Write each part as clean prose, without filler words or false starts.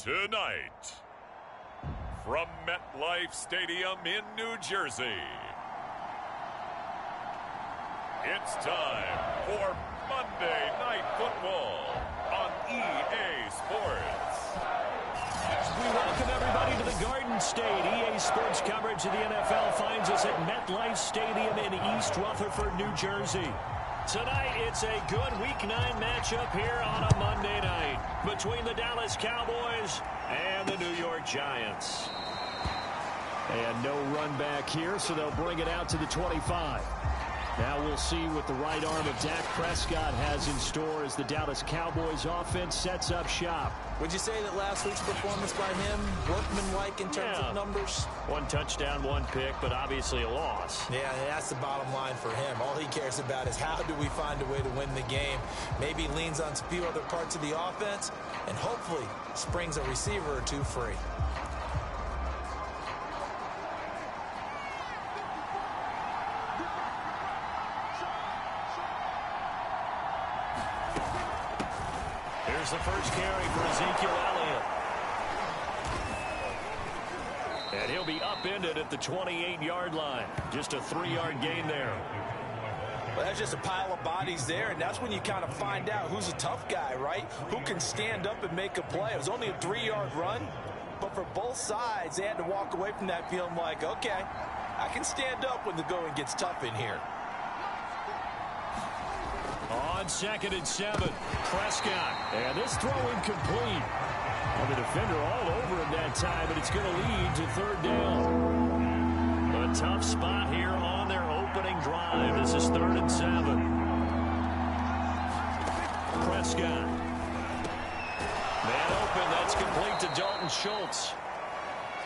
Tonight, from MetLife Stadium in New Jersey, it's time for Monday Night Football on EA Sports. We welcome everybody to the Garden State. EA Sports coverage of the NFL finds us at MetLife Stadium in East Rutherford, New Jersey. Tonight, it's a good Week 9 matchup here on a Monday night between the Dallas Cowboys and the New York Giants. And no run back here, so they'll bring it out to the 25. Now we'll see what the right arm of Dak Prescott has in store as the Dallas Cowboys offense sets up shop. Would you say that last week's performance by him, workmanlike in terms of numbers? 1 touchdown, 1 pick, but obviously a loss. Yeah, that's the bottom line for him. All he cares about is how do we find a way to win the game. Maybe leans on a few other parts of the offense, and hopefully springs a receiver or two free. Here's the first carry for Ezekiel Elliott. And he'll be upended at the 28-yard line. Just a 3-yard gain there. Well, that's just a pile of bodies there, and that's when you kind of find out who's a tough guy, right? Who can stand up and make a play. It was only a 3-yard run, but for both sides, they had to walk away from that feeling like, okay, I can stand up when the going gets tough in here. On 2nd and 7, Prescott. And this throw incomplete. And the defender all over him that time, but it's going to lead to 3rd down. A tough spot here on their opening drive. This is 3rd and 7. Prescott. Man open, that's complete to Dalton Schultz.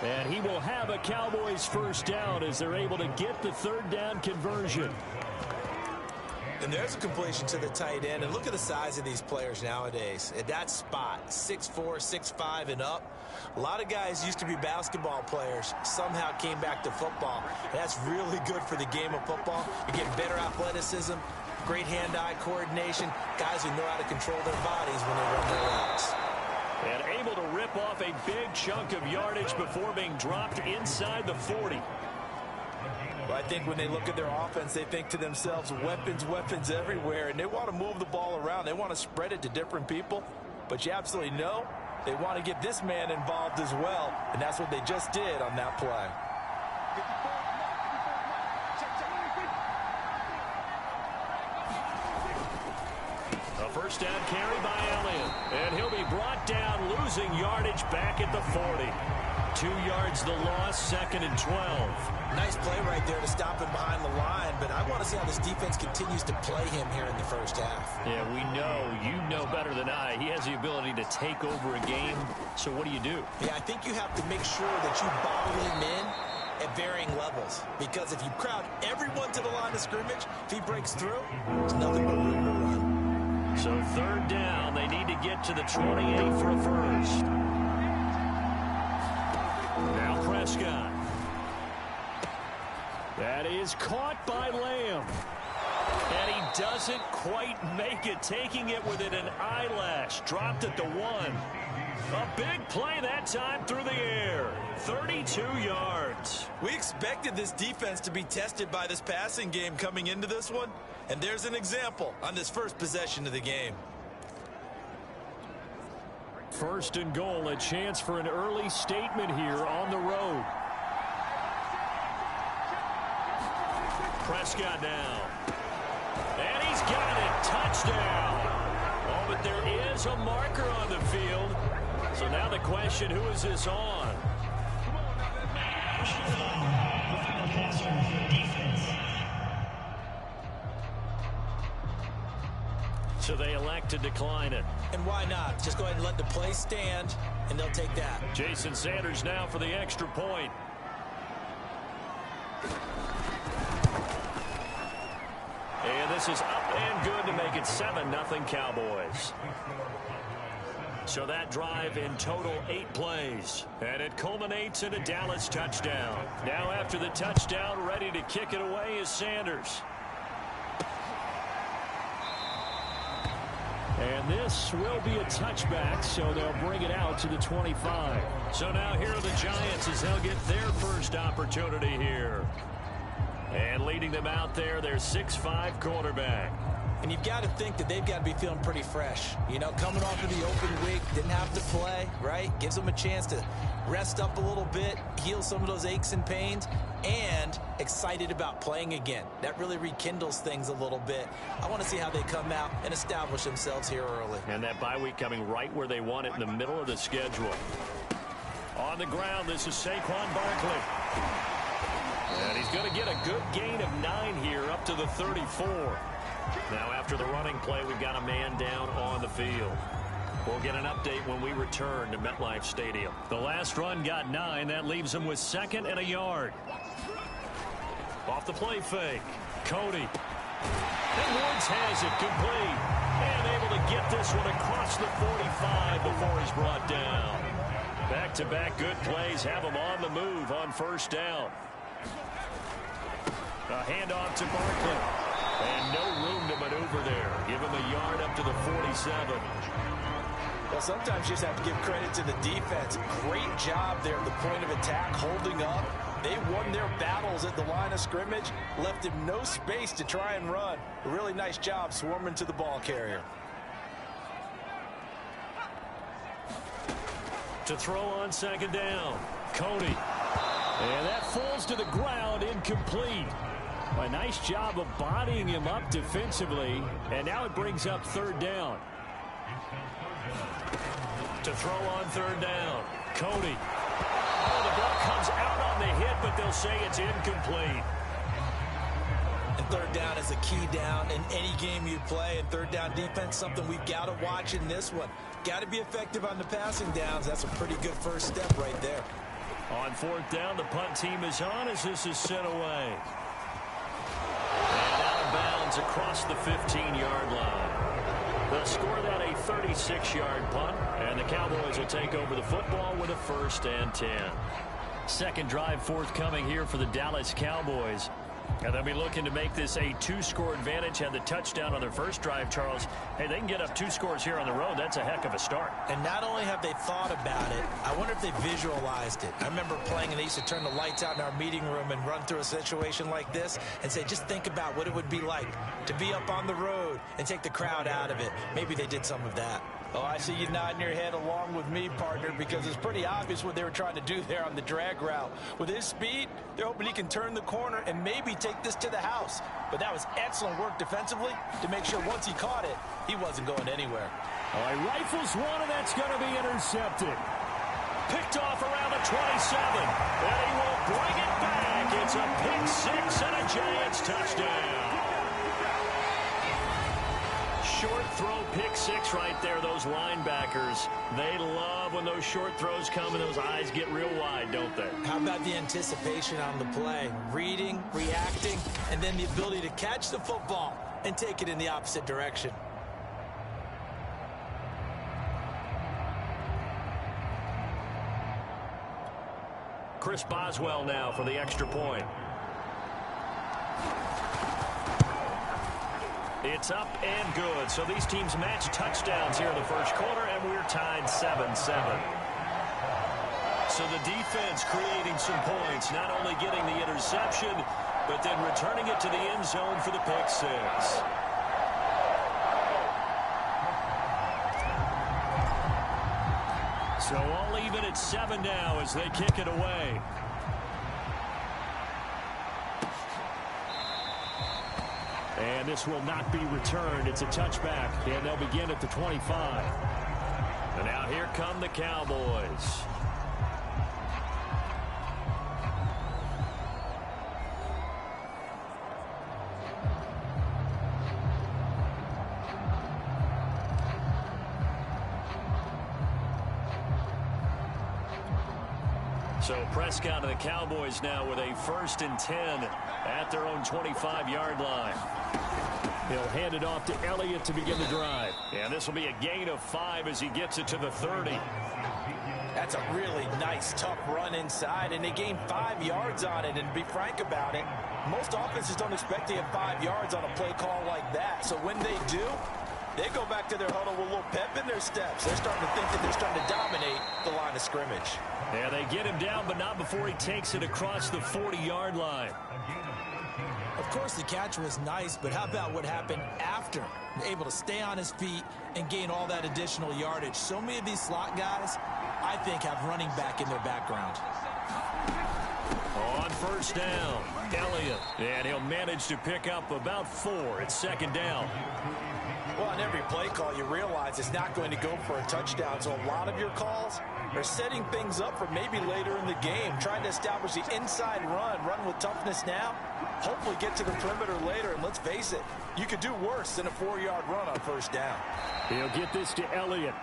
And he will have a Cowboys first down as they're able to get the 3rd down conversion. And there's a completion to the tight end. And look at the size of these players nowadays. At that spot, 6'4", 6'5", and up. A lot of guys used to be basketball players, somehow came back to football. And that's really good for the game of football. You're getting better athleticism, great hand-eye coordination, guys who know how to control their bodies when they run their routes. And able to rip off a big chunk of yardage before being dropped inside the 40. Well, I think when they look at their offense, they think to themselves, weapons, weapons everywhere, and they want to move the ball around. They want to spread it to different people, but you absolutely know they want to get this man involved as well, and that's what they just did on that play. A first down carry by Elliott, and he'll be brought down, losing yardage back at the 40. 2 yards the loss, 2nd and 12. Nice play right there to stop him behind the line, but I want to see how this defense continues to play him here in the first half. Yeah, we know, you know better than I, he has the ability to take over a game, so what do you do? Yeah, I think you have to make sure that you bottle him in at varying levels, because if you crowd everyone to the line of scrimmage, if he breaks through, there's nothing but room to run. So 3rd down, they need to get to the 28 for a first. Now Prescott. That is caught by Lamb. And he doesn't quite make it, taking it within an eyelash. Dropped at the 1. A big play that time through the air. 32 yards. We expected this defense to be tested by this passing game coming into this one. And there's an example on this first possession of the game. 1st and goal, a chance for an early statement here on the road. Prescott now. And he's got it. Touchdown. Oh, but there is a marker on the field. So now the question, who is this on? So they elect to decline it. And why not? Just go ahead and let the play stand, and they'll take that. Jason Sanders now for the extra point. And this is up and good to make it 7-0 Cowboys. So that drive in total 8 plays. And it culminates in a Dallas touchdown. Now after the touchdown, ready to kick it away is Sanders. And And this will be a touchback, so they'll bring it out to the 25. So now here are the Giants as they'll get their first opportunity here. And leading them out there, their 6'5" quarterback. And you've got to think that they've got to be feeling pretty fresh. You know, coming off of the open week, didn't have to play, right? Gives them a chance to rest up a little bit, heal some of those aches and pains, and excited about playing again. That really rekindles things a little bit. I want to see how they come out and establish themselves here early. And that bye week coming right where they want it, in the middle of the schedule. On the ground, this is Saquon Barkley. And he's going to get a good gain of 9 here, up to the 34. Now, after the running play, we've got a man down on the field. We'll get an update when we return to MetLife Stadium. The last run got 9. That leaves him with 2nd and a yard. Off the play fake. Cody. And Woods has it complete. And able to get this one across the 45 before he's brought down. Back-to-back good plays have him on the move on first down. A handoff to Barkley. And no room to maneuver there. Give him a yard up to the 47. Well, sometimes you just have to give credit to the defense. Great job there at the point of attack, holding up. They won their battles at the line of scrimmage, left him no space to try and run. A really nice job swarming to the ball carrier. To throw on 2nd down, Cody. And that falls to the ground, incomplete. A nice job of bodying him up defensively, and now it brings up 3rd down. To throw on 3rd down, Cody. Oh, the ball comes out on the hit, but they'll say it's incomplete. And 3rd down is a key down in any game you play. And 3rd down defense, something we've got to watch in this one. Got to be effective on the passing downs. That's a pretty good first step right there. On 4th down, the punt team is on as this is sent away. Bounds across the 15-yard line. They'll score that a 36-yard punt, and the Cowboys will take over the football with a 1st and 10. Second drive forthcoming here for the Dallas Cowboys. And they'll be looking to make this a 2-score advantage. Had the touchdown on their first drive, Charles. Hey, they can get up 2 scores here on the road. That's a heck of a start. And not only have they thought about it, I wonder if they visualized it. I remember playing, and they used to turn the lights out in our meeting room and run through a situation like this and say, just think about what it would be like to be up on the road and take the crowd out of it. Maybe they did some of that. Oh, I see you nodding your head along with me, partner, because it's pretty obvious what they were trying to do there on the drag route. With his speed, they're hoping he can turn the corner and maybe take this to the house. But that was excellent work defensively to make sure once he caught it, he wasn't going anywhere. All right, rifles one, and that's going to be intercepted. Picked off around the 27. And he will bring it back. It's a pick 6 and a Giants touchdown. Short throw, pick 6 right there. Those linebackers, they love when those short throws come and those eyes get real wide, don't they? How about the anticipation on the play? Reading, reacting, and then the ability to catch the football and take it in the opposite direction. Chris Boswell now for the extra point. It's up and good. So these teams match touchdowns here in the first quarter, and we're tied 7-7. So the defense creating some points, not only getting the interception, but then returning it to the end zone for the pick 6. So all even at 7 now as they kick it away. And this will not be returned. It's a touchback, and they'll begin at the 25. And now here come the Cowboys. So Prescott and the Cowboys now with a 1st and 10 at their own 25-yard line. He'll hand it off to Elliott to begin the drive. And this will be a gain of 5 as he gets it to the 30. That's a really nice, tough run inside, and they gained 5 yards on it. And to be frank about it, most offenses don't expect to get 5 yards on a play call like that. So when they do, They go back to their huddle with a little pep in their steps. They're starting to think that they're starting to dominate the line of scrimmage. Yeah, they get him down, but not before he takes it across the 40-yard line. Of course, the catch was nice, but how about what happened after? Able to stay on his feet and gain all that additional yardage. So many of these slot guys, I think, have running back in their background. On first down, Elliott. And he'll manage to pick up about 4 at second down. Well, on every play call, you realize it's not going to go for a touchdown. So a lot of your calls are setting things up for maybe later in the game, trying to establish the inside run with toughness now, hopefully get to the perimeter later. And let's face it, you could do worse than a 4-yard run on first down. He'll get this to Elliott.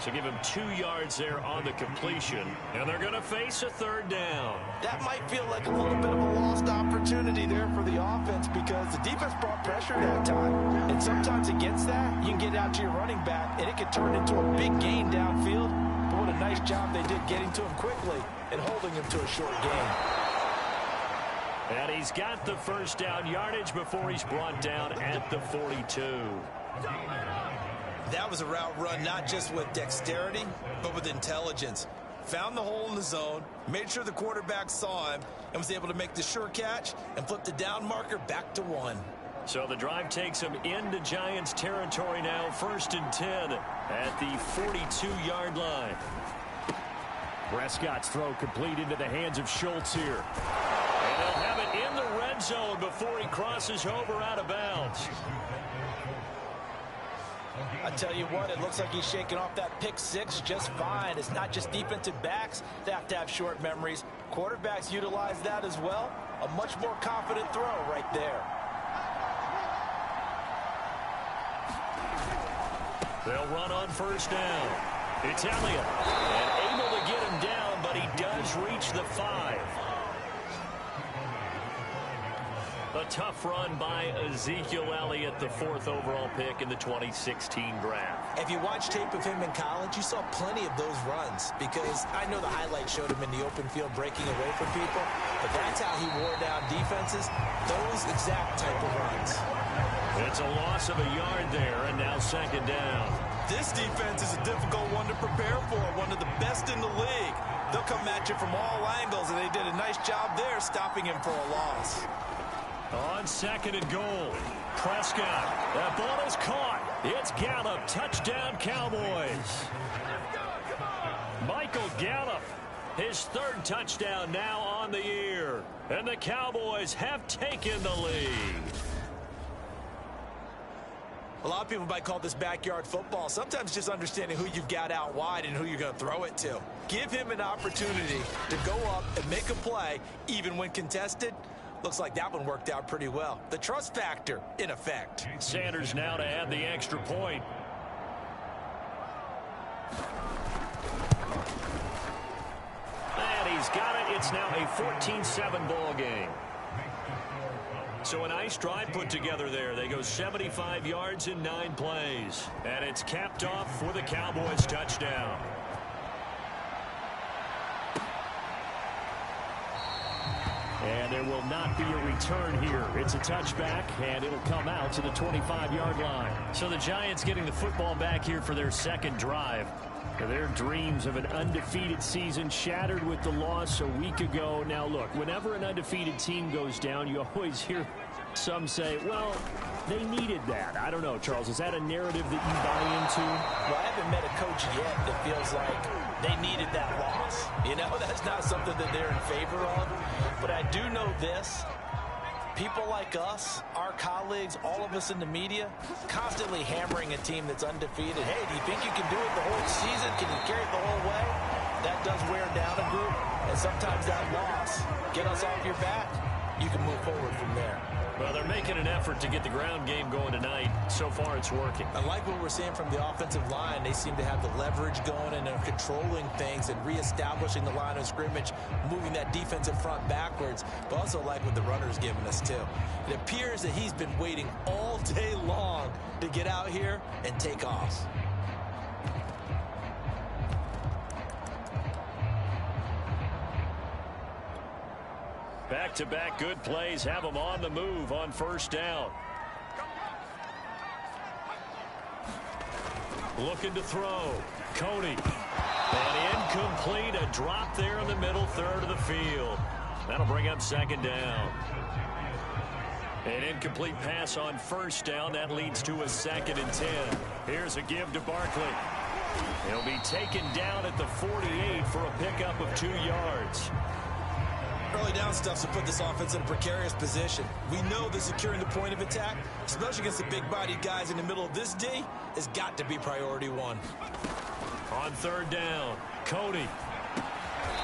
So give him 2 yards there on the completion. And they're going to face a third down. That might feel like a little bit of a lost opportunity there for the offense because the defense brought pressure that time. And sometimes against that, you can get out to your running back, and it can turn into a big gain downfield. But what a nice job they did getting to him quickly and holding him to a short gain. And he's got the first down yardage before he's brought down at the 42. That was a route run not just with dexterity, but with intelligence. Found the hole in the zone, made sure the quarterback saw him, and was able to make the sure catch and flip the down marker back to 1. So the drive takes him into Giants territory now, 1st and 10 at the 42-yard line. Prescott's throw complete into the hands of Schultz here. And they'll have it in the red zone before he crosses over out of bounds. I tell you what, it looks like he's shaking off that pick 6 just fine. It's not just defensive backs that have short memories. Quarterbacks utilize that as well. A much more confident throw right there. They'll run on first down. It's Elliott. And able to get him down, but he does reach the 5. A tough run by Ezekiel Elliott, the 4th overall pick in the 2016 draft. If you watch tape of him in college, you saw plenty of those runs because I know the highlights showed him in the open field breaking away from people, but that's how he wore down defenses, those exact type of runs. It's a loss of a yard there, and now second down. This defense is a difficult one to prepare for, one of the best in the league. They'll come at you from all angles, and they did a nice job there stopping him for a loss. On second and goal, Prescott. That ball is caught. It's Gallup. Touchdown, Cowboys. Michael Gallup, his 3rd touchdown now on the year. And the Cowboys have taken the lead. A lot of people might call this backyard football. Sometimes just understanding who you've got out wide and who you're going to throw it to. Give him an opportunity to go up and make a play, even when contested. Looks like that one worked out pretty well. The trust factor in effect. Sanders now to add the extra point. And he's got it. It's now a 14-7 ball game. So a nice drive put together there. They go 75 yards in 9 plays. And it's capped off for the Cowboys touchdown. And there will not be a return here. It's a touchback, and it'll come out to the 25-yard line. So the Giants getting the football back here for their second drive. Their dreams of an undefeated season shattered with the loss a week ago. Now, look, whenever an undefeated team goes down, you always hear some say, well, they needed that. I don't know, Charles. Is that a narrative that you buy into? Well, I haven't met a coach yet that feels like they needed that loss. You know, that's not something that they're in favor of. But I do know this. People like us, our colleagues, all of us in the media, constantly hammering a team that's undefeated. Hey, do you think you can do it the whole season? Can you carry it the whole way? That does wear down a group. And sometimes that loss, get us off your back, you can move forward from there. Well, they're making an effort to get the ground game going tonight. So far, it's working. I like what we're seeing from the offensive line. They seem to have the leverage going and are controlling things and reestablishing the line of scrimmage, moving that defensive front backwards. But also like what the runner's giving us, too. It appears that he's been waiting all day long to get out here and take off. Back-to-back good plays have them on the move on first down. Looking to throw. Cody. And incomplete. A drop there in the middle third of the field. That'll bring up second down. An incomplete pass on first down. That leads to a 2nd and 10. Here's a give to Barkley. He'll be taken down at the 48 for a pickup of 2 yards. Early down stuff to put this offense in a precarious position. We know that securing the point of attack, especially against the big-bodied guys in the middle of this D, has got to be priority 1. On 3rd down, Cody.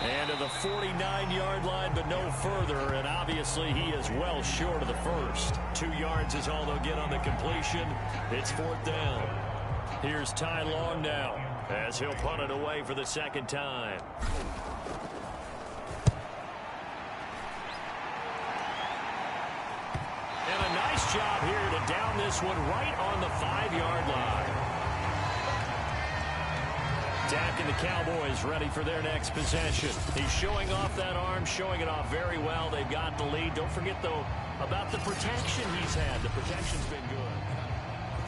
And to the 49-yard line, but no further. And obviously, he is well short of the first. 2 yards is all they'll get on the completion. It's 4th down. Here's Ty Long now, as he'll punt it away for the 2nd time. And a nice job here to down this one right on the 5-yard line. Dak and the Cowboys ready for their next possession. He's showing off that arm, showing it off very well. They've got the lead. Don't forget, though, about the protection he's had. The protection's been good.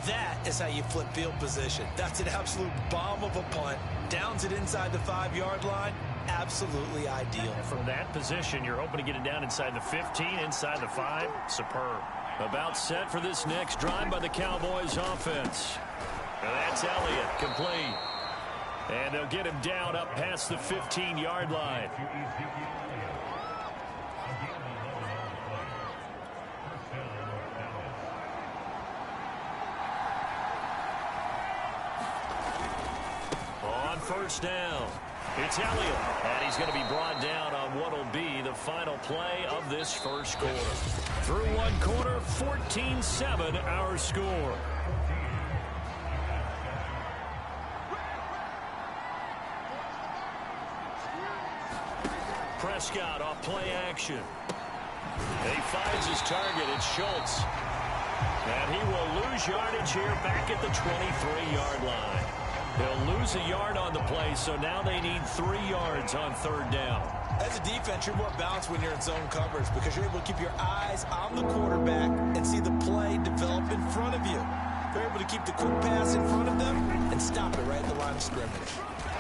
That is how you flip field position. That's an absolute bomb of a punt. Downs it inside the 5-yard line. Absolutely ideal. From that position, you're hoping to get it down inside the 15, inside the 5. Superb. About set for this next drive by the Cowboys offense. And that's Elliott, complete. And they'll get him down up past the 15-yard line. On 1st down, it's Elliott. And he's going to be brought down on what will be the final play of this first quarter. Through 1 quarter, 14-7 our score. Prescott off play action. He finds his target. It's Schultz. And he will lose yardage here back at the 23-yard line. He'll lose a yard on the play, so now they need 3 yards on 3rd down. As a defense, you're more balanced when you're in zone coverage because you're able to keep your eyes on the quarterback and see the play develop in front of you. They're able to keep the quick pass in front of them and stop it right at the line of scrimmage.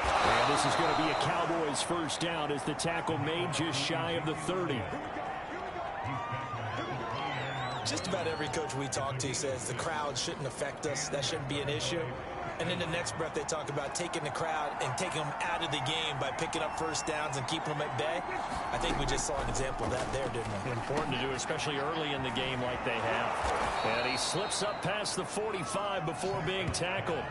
And this is going to be a Cowboys 1st down as the tackle made just shy of the 30. Just about every coach we talk to says the crowd shouldn't affect us. That shouldn't be an issue. And in the next breath, they talk about taking the crowd and taking them out of the game by picking up 1st downs and keeping them at bay. I think we just saw an example of that there, didn't we? Important to do, especially early in the game like they have. And he slips up past the 45 before being tackled.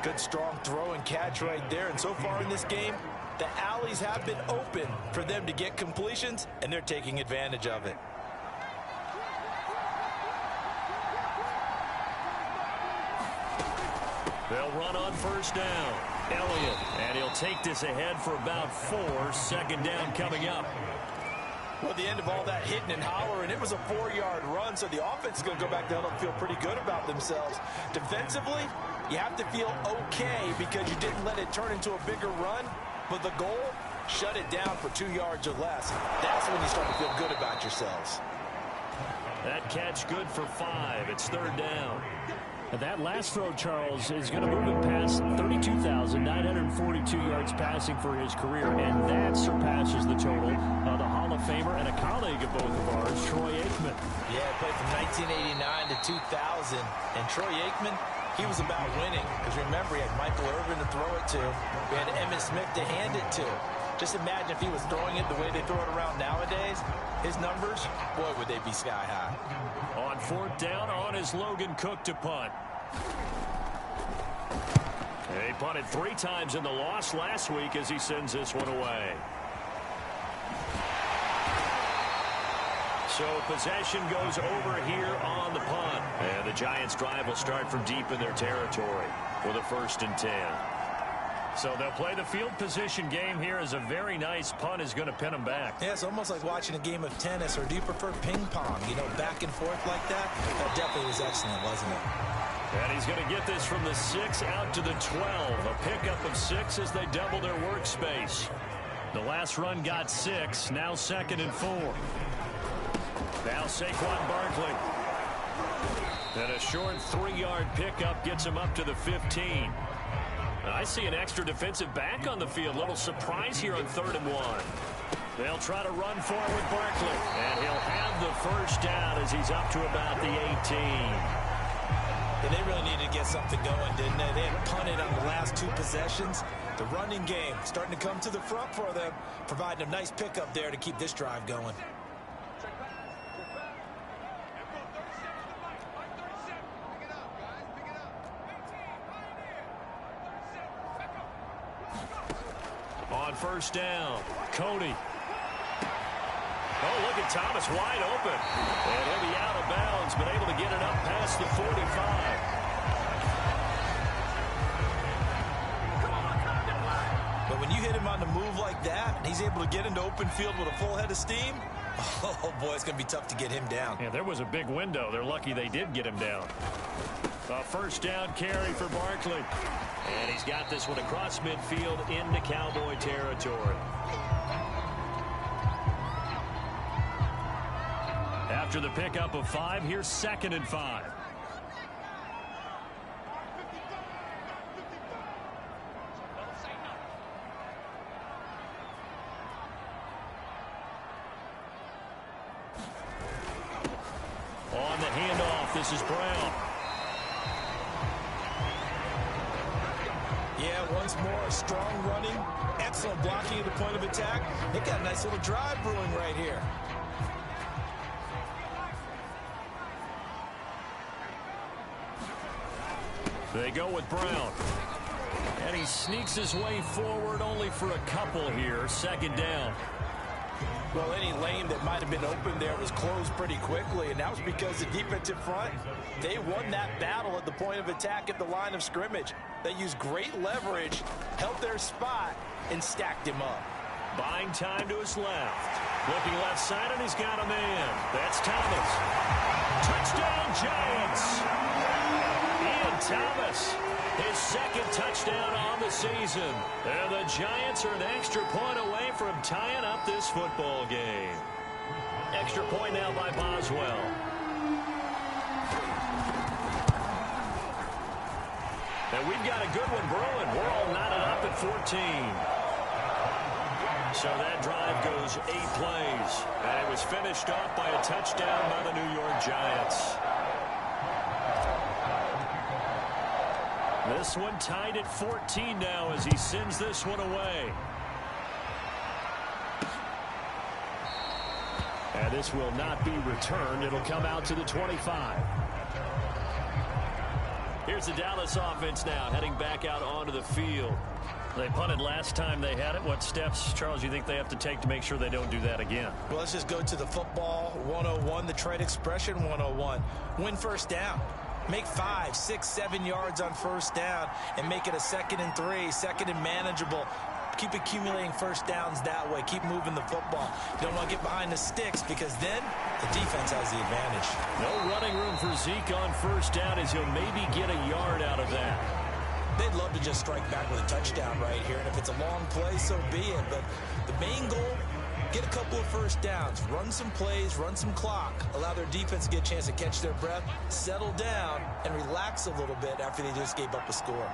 Good strong throw and catch right there. And so far in this game, the alleys have been open for them to get completions, and they're taking advantage of it. They'll run on 1st down. Elliott, and he'll take this ahead for about 4. 2nd down coming up. Well, the end of all that hitting and hollering, it was a 4-yard run, so the offense is going to go back down and feel pretty good about themselves. Defensively, you have to feel okay because you didn't let it turn into a bigger run, but the goal, shut it down for 2 yards or less. That's when you start to feel good about yourselves. That catch good for 5. It's 3rd down. That last throw, Charles, is going to move him past 32,942 yards passing for his career, and that surpasses the total of the Hall of Famer and a colleague of both of ours, Troy Aikman. Yeah, played from 1989 to 2000, and Troy Aikman, he was about winning, because remember, he had Michael Irvin to throw it to, we had Emmitt Smith to hand it to. Just imagine if he was throwing it the way they throw it around nowadays, his numbers, boy, would they be sky high. On 4th down, on is Logan Cook to punt. He punted 3 times in the loss last week as he sends this one away. So possession goes over here on the punt. And the Giants' drive will start from deep in their territory with a 1st and 10. So they'll play the field position game here as a very nice punt is going to pin them back. Yeah, it's almost like watching a game of tennis, or do you prefer ping pong? You know, back and forth like that? That definitely was excellent, wasn't it? And he's going to get this from the 6 out to the 12. A pickup of 6 as they double their workspace. The last run got 6. Now 2nd and 4. Now Saquon Barkley. And a short 3-yard pickup gets him up to the 15. And I see an extra defensive back on the field. Little surprise here on 3rd and 1. They'll try to run for it with Barkley. And he'll have the first down as he's up to about the 18. Yeah, they really needed to get something going, didn't they? They had punted on the last 2 possessions. The running game starting to come to the front for them, providing a nice pickup there to keep this drive going. On 1st down, Cody. Oh, look at Thomas wide open. And he'll be out of bounds, but able to get it up past the 45. But when you hit him on the move like that, and he's able to get into open field with a full head of steam, oh boy, it's going to be tough to get him down. Yeah, there was a big window. They're lucky they did get him down. A 1st down carry for Barkley. And he's got this one across midfield into Cowboy territory. After the pickup of 5, here's 2nd and 5. On the handoff, this is Brown. Yeah, once more, strong running, excellent blocking at the point of attack. They got a nice little drive brewing right here. They go with Brown. And he sneaks his way forward only for a couple here. 2nd down. Well, any lane that might have been open there was closed pretty quickly, and that was because the defensive front, they won that battle at the point of attack at the line of scrimmage. They used great leverage, held their spot, and stacked him up. Buying time to his left. Looking left side, and he's got a man. That's Thomas. Touchdown, Giants! Ian Thomas, his 2nd touchdown on the season. And the Giants are an extra point away from tying up this football game. Extra point now by Boswell. And we've got a good one brewing. We're all knotted up at 14. So that drive goes 8 plays. And it was finished off by a touchdown by the New York Giants. This one tied at 14 now as he sends this one away. And this will not be returned. It'll come out to the 25. Here's the Dallas offense now heading back out onto the field. They punted last time they had it. What steps, Charles, you think they have to take to make sure they don't do that again? Well, let's just go to the football 101, the trade expression 101. Win 1st down. Make 5, 6, 7 yards on 1st down and make it a 2nd and 3, 2nd and manageable. Keep accumulating 1st downs that way. Keep moving the football. You don't want to get behind the sticks because then the defense has the advantage. No running room for Zeke on 1st down as he'll maybe get a yard out of that. They'd love to just strike back with a touchdown right here, and if it's a long play, so be it. But the main goal, get a couple of 1st downs, run some plays, run some clock, allow their defense to get a chance to catch their breath, settle down, and relax a little bit after they just gave up a score.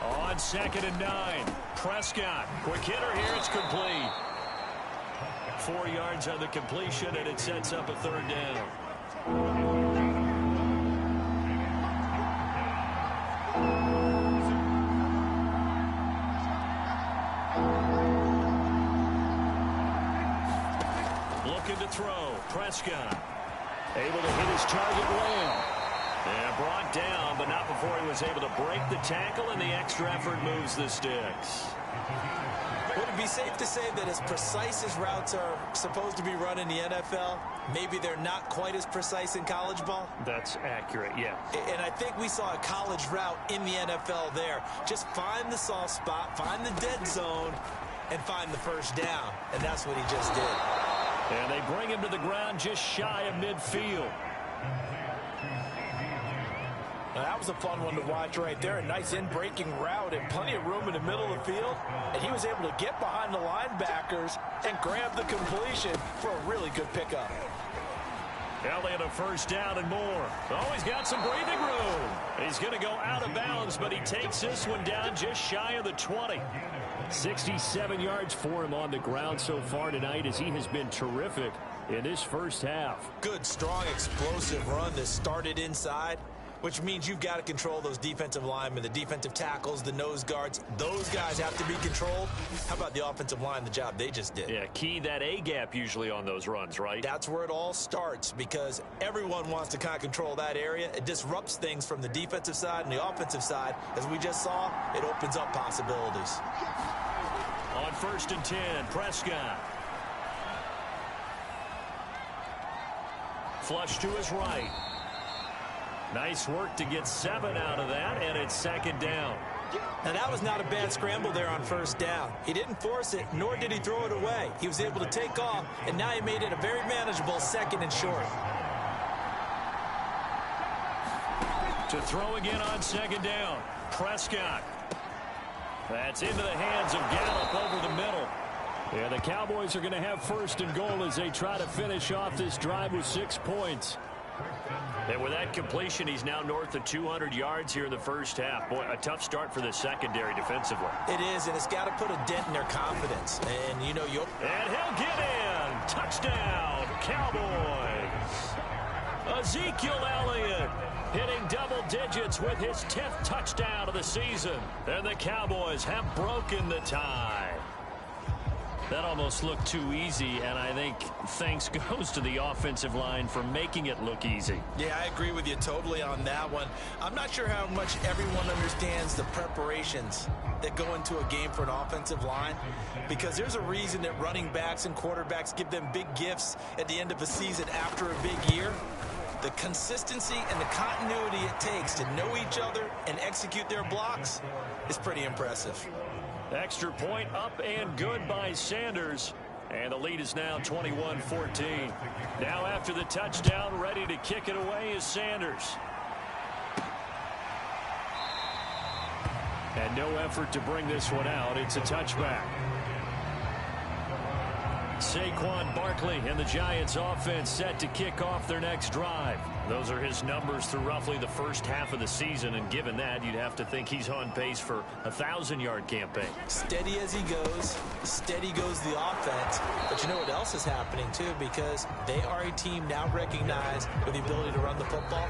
On 2nd and 9, Prescott. Quick hitter here, it's complete. 4 yards on the completion, and it sets up a 3rd down. Looking to throw. Prescott able to hit his target well. And brought down, but not before he was able to break the tackle, and the extra effort moves the sticks. Would it be safe to say that as precise as routes are supposed to be run in the NFL, maybe they're not quite as precise in college ball? That's accurate, yeah. And I think we saw a college route in the NFL there. Just find the soft spot, find the dead zone, and find the 1st down. And that's what he just did. And they bring him to the ground just shy of midfield. Now, that was a fun one to watch right there. A nice in-breaking route and plenty of room in the middle of the field. And he was able to get behind the linebackers and grab the completion for a really good pickup. Elliott a first down and more. Oh, he's got some breathing room. He's going to go out of bounds, but he takes this one down just shy of the 20. 67 yards for him on the ground so far tonight as he has been terrific in this first half. Good, strong, explosive run that started inside, which means you've got to control those defensive linemen, the defensive tackles, the nose guards. Those guys have to be controlled. How about the offensive line, the job they just did? Yeah, key that A-gap usually on those runs, right? That's where it all starts because everyone wants to kind of control that area. It disrupts things from the defensive side and the offensive side. As we just saw, it opens up possibilities. On 1st and 10, Prescott. Flush to his right. Nice work to get 7 out of that, and it's 2nd down. Now, that was not a bad scramble there on 1st down. He didn't force it, nor did he throw it away. He was able to take off, and now he made it a very manageable 2nd and short. To throw again on 2nd down. Prescott. That's into the hands of Gallup over the middle. Yeah, the Cowboys are going to have 1st and goal as they try to finish off this drive with 6 points. And with that completion, he's now north of 200 yards here in the first half. Boy, a tough start for the secondary defensively. It is, and it's got to put a dent in their confidence. And, you know, And he'll get in. Touchdown, Cowboys. Ezekiel Elliott hitting double digits with his 10th touchdown of the season. And the Cowboys have broken the tie. That almost looked too easy, and I think thanks goes to the offensive line for making it look easy. Yeah, I agree with you totally on that one. I'm not sure how much everyone understands the preparations that go into a game for an offensive line, because there's a reason that running backs and quarterbacks give them big gifts at the end of a season after a big year. The consistency and the continuity it takes to know each other and execute their blocks is pretty impressive. Extra point up and good by Sanders. And the lead is now 21-14. Now after the touchdown, ready to kick it away is Sanders. And no effort to bring this one out. It's a touchback. Saquon Barkley and the Giants offense set to kick off their next drive. Those are his numbers through roughly the first half of the season, and given that, you'd have to think he's on pace for a 1,000-yard campaign. Steady as he goes, steady goes the offense. But you know what else is happening, too, because they are a team now recognized with the ability to run the football.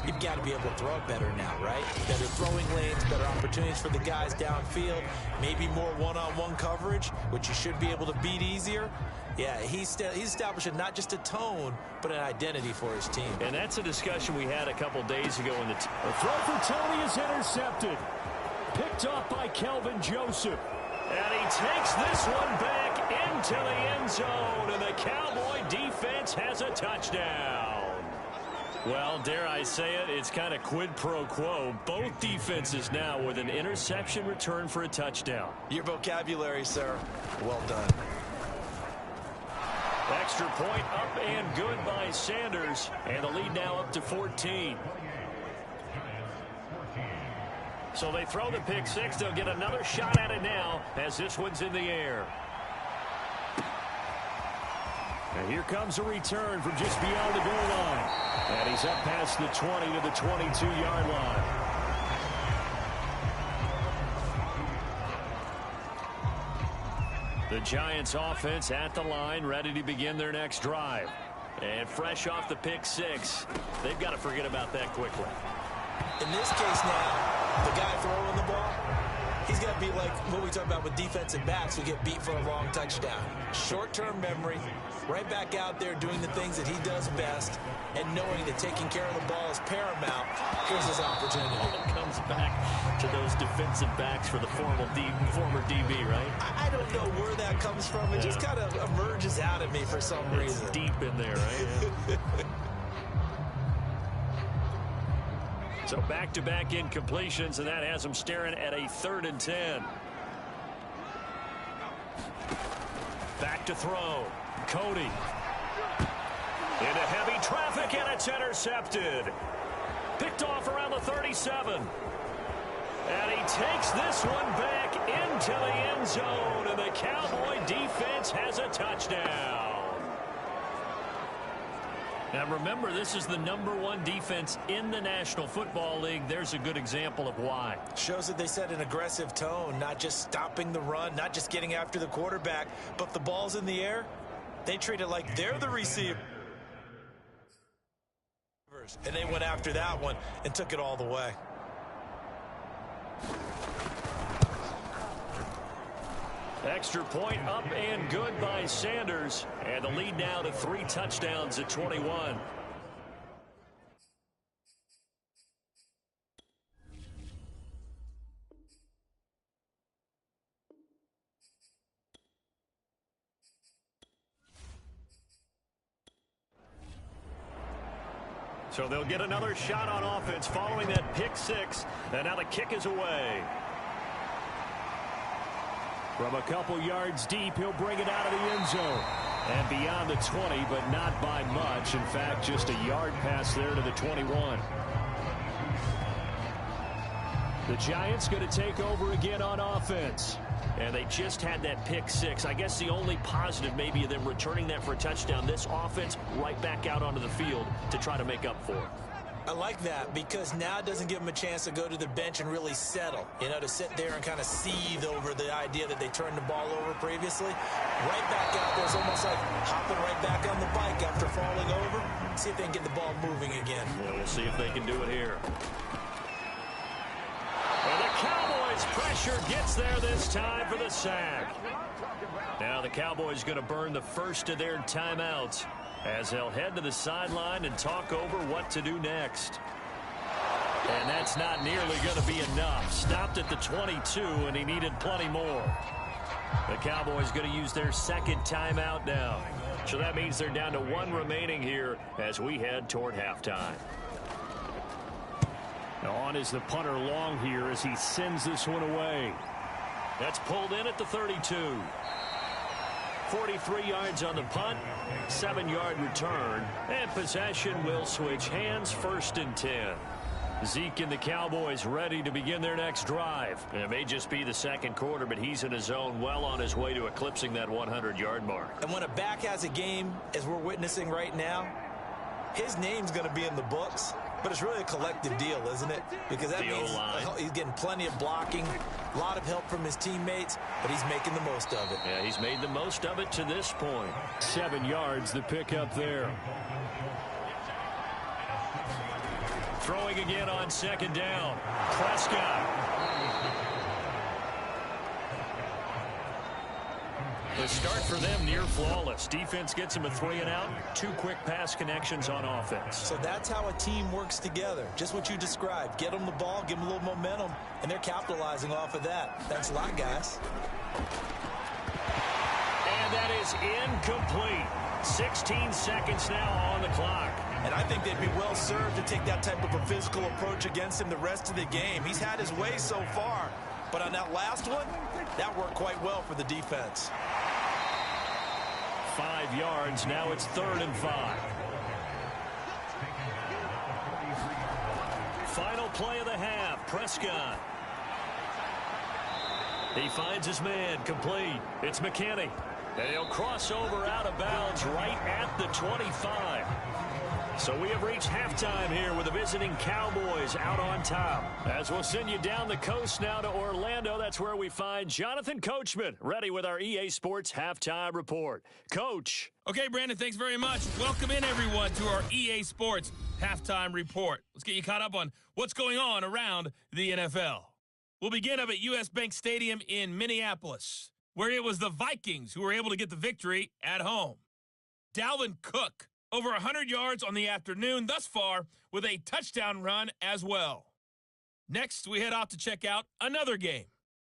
You've got to be able to throw it better now, right? Better throwing lanes, better opportunities for the guys downfield, maybe more one-on-one coverage, which you should be able to beat easier. Yeah, he's establishing not just a tone, but an identity for his team. And that's a discussion we had a couple days ago in the A throw for Tony is intercepted. Picked off by Kelvin Joseph. And he takes this one back into the end zone, and the Cowboy defense has a touchdown. Well, dare I say it, it's kind of quid pro quo. Both defenses now with an interception return for a touchdown. Your vocabulary, sir. Well done. Extra point up and good by Sanders, and the lead now up to 14. So they throw the pick six. They'll get another shot at it now as this one's in the air. And here comes a return from just beyond the goal line. And he's up past the 20 to the 22-yard line. The Giants offense at the line, ready to begin their next drive. And fresh off the pick six, they've got to forget about that quickly. In this case now, the guy throwing the ball, he's got to be like what we talk about with defensive backs who get beat for a long touchdown. Short-term memory, right back out there doing the things that he does best, and knowing that taking care of the ball is paramount. Here's his opportunity. It comes back to those defensive backs for the former DB, right? I don't know where that comes from. It just kind of emerges out of me for some reason. It's deep in there, right? So back-to-back incompletions, and that has them staring at a 3rd and 10. Back to throw. Cody. Into heavy traffic, and it's intercepted. Picked off around the 37. And he takes this one back into the end zone, and the Cowboy defense has a touchdown. Now remember, this is the #1 defense in the National Football League. There's a good example of why. Shows that they set an aggressive tone, not just stopping the run, not just getting after the quarterback, but if the ball's in the air, they treat it like they're the receiver. And they went after that one and took it all the way. Extra point up and good by Sanders. And the lead now to 3 touchdowns at 21. So they'll get another shot on offense following that pick 6. And now the kick is away. From a couple yards deep, he'll bring it out of the end zone. And beyond the 20, but not by much. In fact, just a yard pass there to the 21. The Giants going to take over again on offense. And they just had that pick 6. I guess the only positive maybe of them returning that for a touchdown. This offense right back out onto the field to try to make up for it. I like that because now it doesn't give them a chance to go to the bench and really settle, to sit there and kind of seethe over the idea that they turned the ball over previously. Right back out there is almost like hopping right back on the bike after falling over. See if they can get the ball moving again. Well, we'll see if they can do it here. And the Cowboys pressure gets there this time for the sack. Now the Cowboys going to burn the first of their timeouts as they'll head to the sideline and talk over what to do next. And that's not nearly going to be enough. Stopped at the 22, and he needed plenty more. The Cowboys going to use their second timeout now. So that means they're down to 1 remaining here as we head toward halftime. Now on is the punter long here as he sends this one away. That's pulled in at the 32. 43 yards on the punt, 7-yard return, and possession will switch hands, 1st and 10. Zeke and the Cowboys ready to begin their next drive. It may just be the second quarter, but he's in his zone, well on his way to eclipsing that 100-yard mark. And when a back has a game, as we're witnessing right now, his name's going to be in the books. But it's really a collective deal, isn't it? Because that means he's getting plenty of blocking, a lot of help from his teammates, but he's making the most of it. Yeah, he's made the most of it to this point. 7 yards, the pickup there. Throwing again on 2nd down. Prescott. The start for them near flawless. Defense gets him a 3-and-out. 2 quick pass connections on offense. So that's how a team works together. Just what you described. Get them the ball, give them a little momentum, and they're capitalizing off of that. Thanks a lot, guys. And that is incomplete. 16 seconds now on the clock. And I think they'd be well served to take that type of a physical approach against him the rest of the game. He's had his way so far. But on that last one, that worked quite well for the defense. 5 yards. Now it's 3rd and 5. Final play of the half. Prescott. He finds his man. Complete. It's McKinney. And he'll cross over out of bounds right at the 25. So we have reached halftime here with the visiting Cowboys out on top. As we'll send you down the coast now to Orlando, that's where we find Jonathan Coachman, ready with our EA Sports Halftime Report. Coach. Okay, Brandon, thanks very much. Welcome in, everyone, to our EA Sports Halftime Report. Let's get you caught up on what's going on around the NFL. We'll begin up at U.S. Bank Stadium in Minneapolis, where it was the Vikings who were able to get the victory at home. Dalvin Cook, over 100 yards on the afternoon thus far with a touchdown run as well. Next, we head off to check out another game.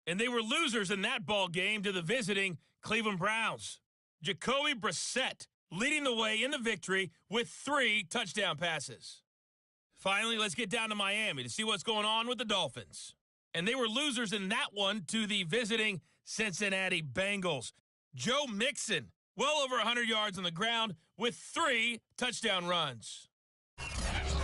And they were losers in that ball game to the visiting Cleveland Browns. Jacoby Brissett leading the way in the victory with 3 touchdown passes. Finally, let's get down to Miami to see what's going on with the Dolphins. And they were losers in that one to the visiting Cincinnati Bengals. Joe Mixon, well over 100 yards on the ground with 3 touchdown runs.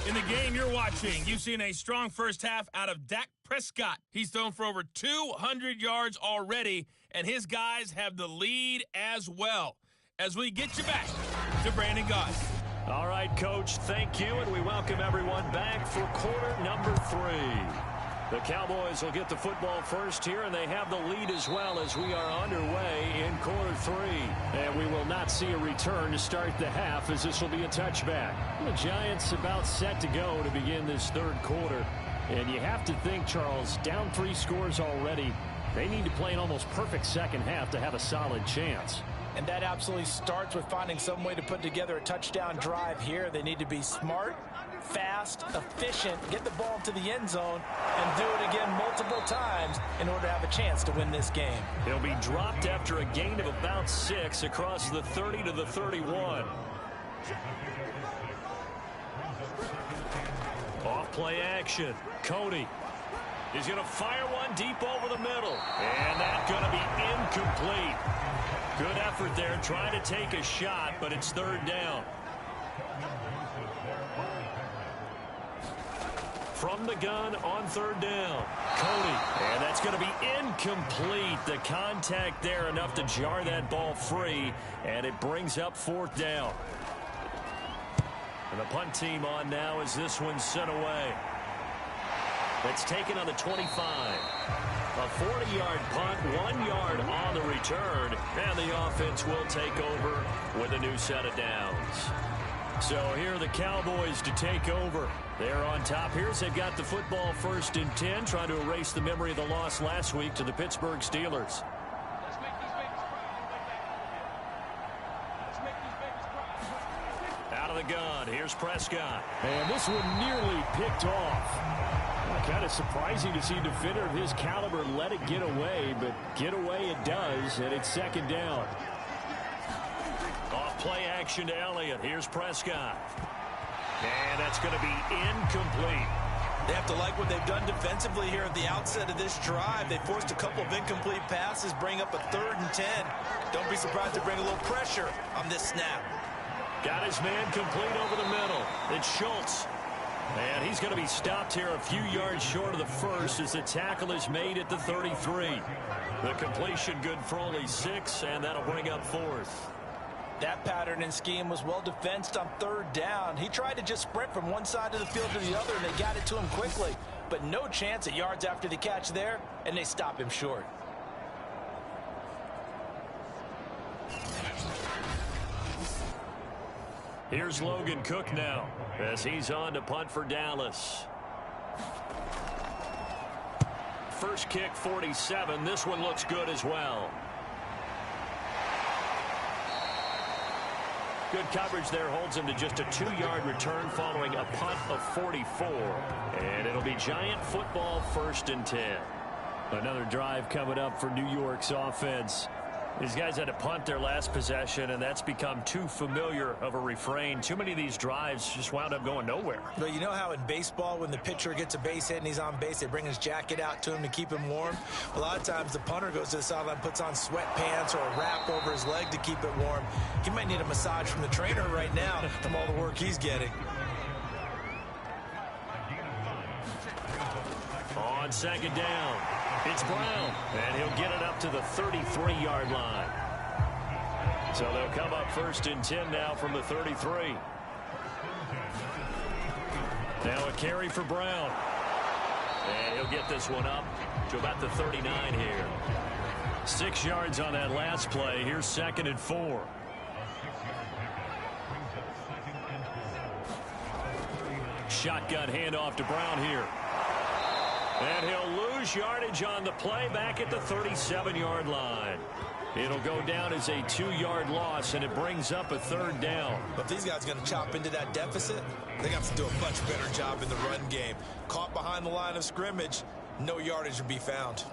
In the game you're watching, you've seen a strong first half out of Dak Prescott. He's thrown for over 200 yards already, and his guys have the lead as well. As we get you back to Brandon Goss. All right, Coach, thank you, and we welcome everyone back for quarter number 3. The Cowboys will get the football first here, and they have the lead as well as we are underway in quarter 3. And we will not see a return to start the half, as this will be a touchback. The Giants about set to go to begin this third quarter. And you have to think, Charles, down 3 scores already. They need to play an almost perfect second half to have a solid chance. And that absolutely starts with finding some way to put together a touchdown drive here. They need to be smart, fast, efficient, get the ball to the end zone, and do it again multiple times in order to have a chance to win this game. He'll be dropped after a gain of about 6 across the 30 to the 31. Off play action. Cody. He's going to fire one deep over the middle. And that's going to be incomplete. Good effort there trying to take a shot, but it's third down. From the gun on third down. Cody. And that's going to be incomplete. The contact there enough to jar that ball free. And it brings up fourth down. And the punt team on now as this one's sent away. It's taken on the 25. A 40-yard punt, 1 yard on the return, and the offense will take over with a new set of downs. So here are the Cowboys to take over. They're on top here as they've got the football first and 10, trying to erase the memory of the loss last week to the Pittsburgh Steelers. Out of the gun, here's Prescott. And this one nearly picked off. Kind of surprising to see a defender of his caliber let it get away, but get away it does, and it's second down. Off play action to Elliott. Here's Prescott. And that's going to be incomplete. They have to like what they've done defensively here at the outset of this drive. They forced a couple of incomplete passes, bring up a 3rd and 10. Don't be surprised to bring a little pressure on this snap. Got his man complete over the middle. It's Schultz. And he's going to be stopped here a few yards short of the first as the tackle is made at the 33. The completion good for only 6, and that'll bring up fourth. That pattern and scheme was well defensed on third down. He tried to just sprint from one side of the field to the other, and they got it to him quickly. But no chance at yards after the catch there, and they stop him short. Here's Logan Cook now as he's on to punt for Dallas. First kick 47. This one looks good as well. Good coverage there holds him to just a 2-yard return following a punt of 44. And it'll be Giant football first and 10. Another drive coming up for New York's offense. These guys had to punt their last possession, and that's become too familiar of a refrain. Too many of these drives just wound up going nowhere. But you know how in baseball, when the pitcher gets a base hit and he's on base, they bring his jacket out to him to keep him warm? A lot of times the punter goes to the sideline, puts on sweatpants or a wrap over his leg to keep it warm. He might need a massage from the trainer right now from all the work he's getting. On second down, it's Brown, and he'll get it up to the 33-yard line. So they'll come up first and 10 now from the 33. Now a carry for Brown. And he'll get this one up to about the 39 here. 6 yards on that last play. Here's second and 4. Shotgun handoff to Brown here. And he'll lose yardage on the play back at the 37-yard line. It'll go down as a 2-yard loss, and it brings up a third down. But if these guys are going to chop into that deficit, they got to do a much better job in the run game. Caught behind the line of scrimmage, no yardage to be found.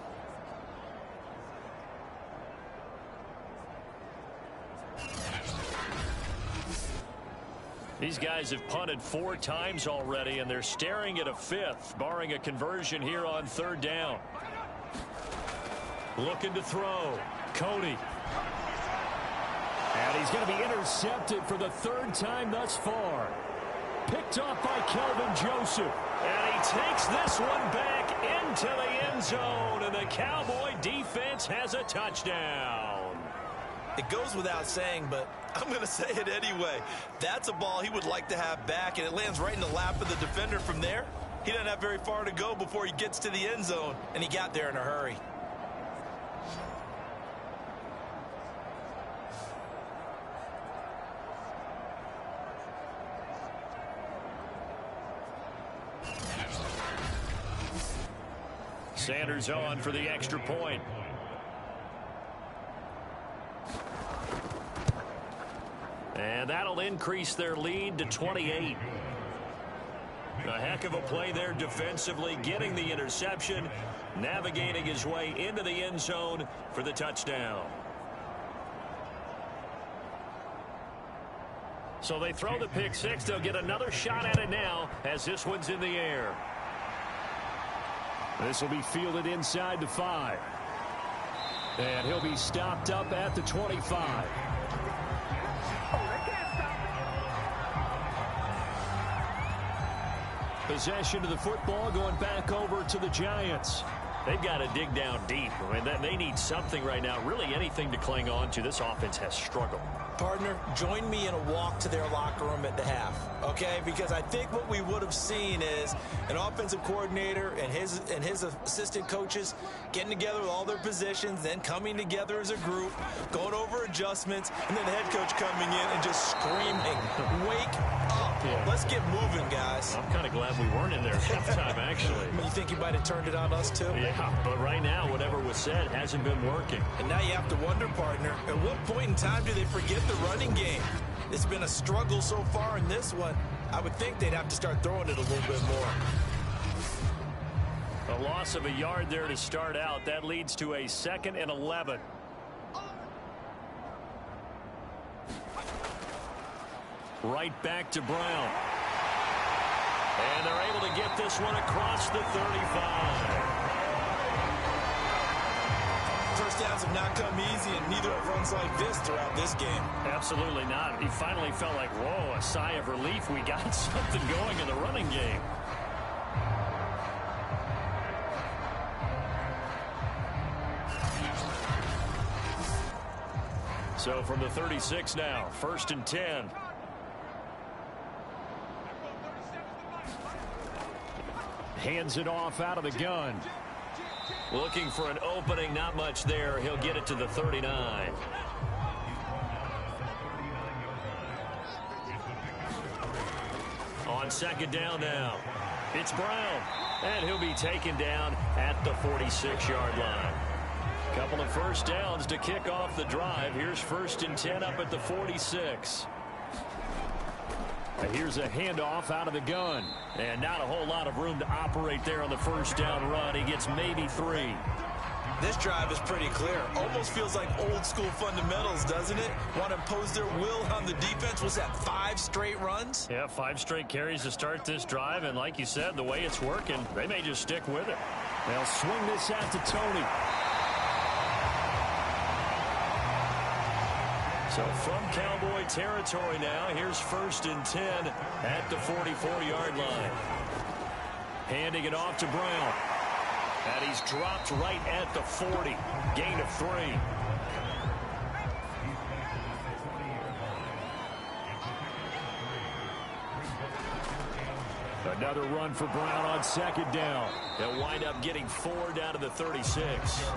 These guys have punted 4 times already, and they're staring at a 5th, barring a conversion here on third down. Looking to throw. Cody. And he's going to be intercepted for the 3rd time thus far. Picked off by Kelvin Joseph. And he takes this one back into the end zone, and the Cowboy defense has a touchdown. It goes without saying, but I'm going to say it anyway. That's a ball he would like to have back, and it lands right in the lap of the defender from there. He doesn't have very far to go before he gets to the end zone, and he got there in a hurry. Sanders on for the extra point. And that'll increase their lead to 28. A heck of a play there defensively, getting the interception, navigating his way into the end zone for the touchdown. So they throw the pick six. They'll get another shot at it now as this one's in the air. This will be fielded inside the 5. And he'll be stopped up at the 25. Possession of the football going back over to the Giants. They've got to dig down deep. I mean, they need something right now, really anything to cling on to. This offense has struggled. Partner, join me in a walk to their locker room at the half, okay? Because I think what we would have seen is an offensive coordinator and his assistant coaches getting together with all their positions, then coming together as a group, going over adjustments, and then the head coach coming in and just screaming, "Wake up! Yeah. Let's get moving, guys." I'm kind of glad we weren't in there halftime, actually. You think he might have turned it on us too? Yeah, but right now, whatever was said hasn't been working. And now you have to wonder, partner, at what point in time do they forget the running game? It's been a struggle so far in this one. I would think they'd have to start throwing it a little bit more. A loss of a yard there to start out. That leads to a 2nd and 11. Right back to Brown. And they're able to get this one across the 35. First downs have not come easy, and neither have runs like this throughout this game. Absolutely not. He finally felt like, whoa, a sigh of relief. We got something going in the running game. So from the 36 now, 1st and 10. Hands it off out of the gun. Looking for an opening, not much there. He'll get it to the 39. On 2nd down now, it's Brown. And he'll be taken down at the 46-yard line. Couple of first downs to kick off the drive. Here's 1st and 10 up at the 46. Here's a handoff out of the gun. And not a whole lot of room to operate there on the first down run. He gets maybe 3. This drive is pretty clear. Almost feels like old school fundamentals, doesn't it? Want to impose their will on the defense. Was that 5 straight runs? Yeah, 5 straight carries to start this drive. And like you said, the way it's working, they may just stick with it. They'll swing this out to Tony. So from Cowboy territory now, here's 1st and 10 at the 44-yard line. Handing it off to Brown. And he's dropped right at the 40. Gain of 3. Another run for Brown on 2nd down. They'll wind up getting 4 down to the 36.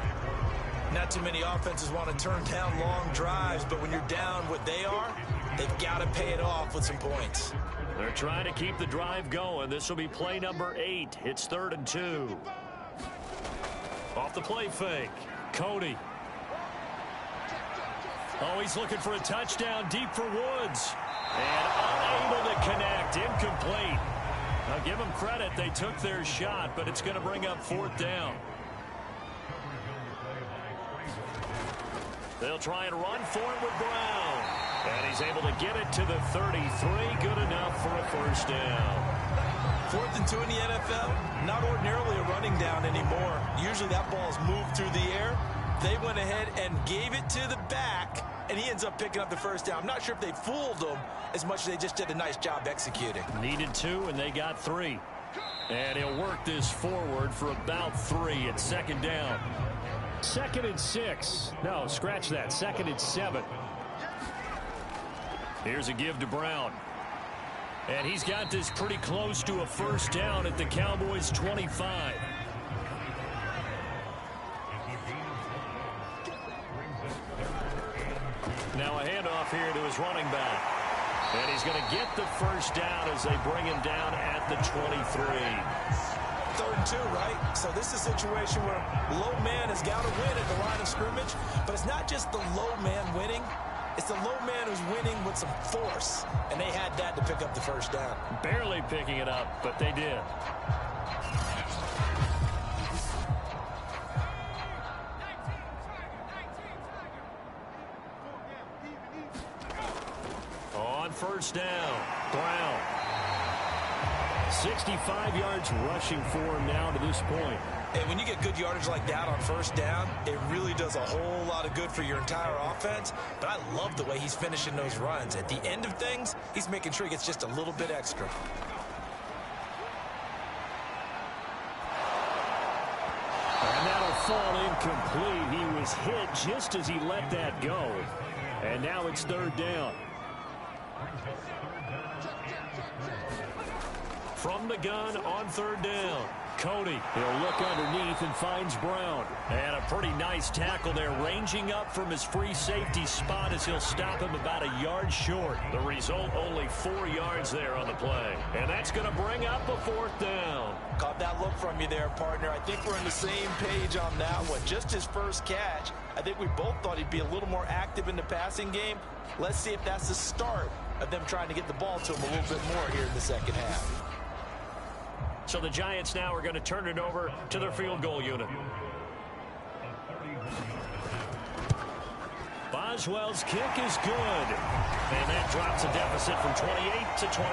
Not too many offenses want to turn down long drives, but when you're down what they are, they've got to pay it off with some points. They're trying to keep the drive going. This will be play number 8. It's 3rd and 2. Off the play fake, Cody. Oh, he's looking for a touchdown deep for Woods. And unable to connect, incomplete. Now give them credit, they took their shot, but it's going to bring up 4th down. They'll try and run for it with Brown. And he's able to get it to the 33. Good enough for a 1st down. 4th and 2 in the NFL, not ordinarily a running down anymore. Usually that ball's moved through the air. They went ahead and gave it to the back, and he ends up picking up the 1st down. I'm not sure if they fooled him as much as they just did a nice job executing. Needed 2, and they got 3. And he'll work this forward for about 3 at 2nd down. 2nd and 6. No, scratch that. 2nd and 7. Here's a give to Brown. And he's got this pretty close to a first down at the Cowboys' 25. Now a handoff here to his running back. And he's going to get the first down as they bring him down at the 23. 3rd and 2, right? So this is a situation where low man has got to win at the line of scrimmage. But it's not just the low man winning. It's the low man who's winning with some force. And they had that to pick up the first down. Barely picking it up, but they did. On first down, Brown. 65 yards rushing for him now to this point. And when you get good yardage like that on first down, it really does a whole lot of good for your entire offense. But I love the way he's finishing those runs. At the end of things, he's making sure he gets just a little bit extra. And that'll fall incomplete. He was hit just as he let that go. And now it's 3rd down. From the gun on 3rd down. Cody, he'll look underneath and finds Brown. And a pretty nice tackle there, ranging up from his free safety spot as he'll stop him about a yard short. The result, only 4 yards there on the play. And that's going to bring up a 4th down. Caught that look from you there, partner. I think we're on the same page on that one. Just his first catch. I think we both thought he'd be a little more active in the passing game. Let's see if that's the start of them trying to get the ball to him a little bit more here in the second half. So the Giants now are going to turn it over to their field goal unit. Boswell's kick is good. And that drops a deficit from 28 to 25.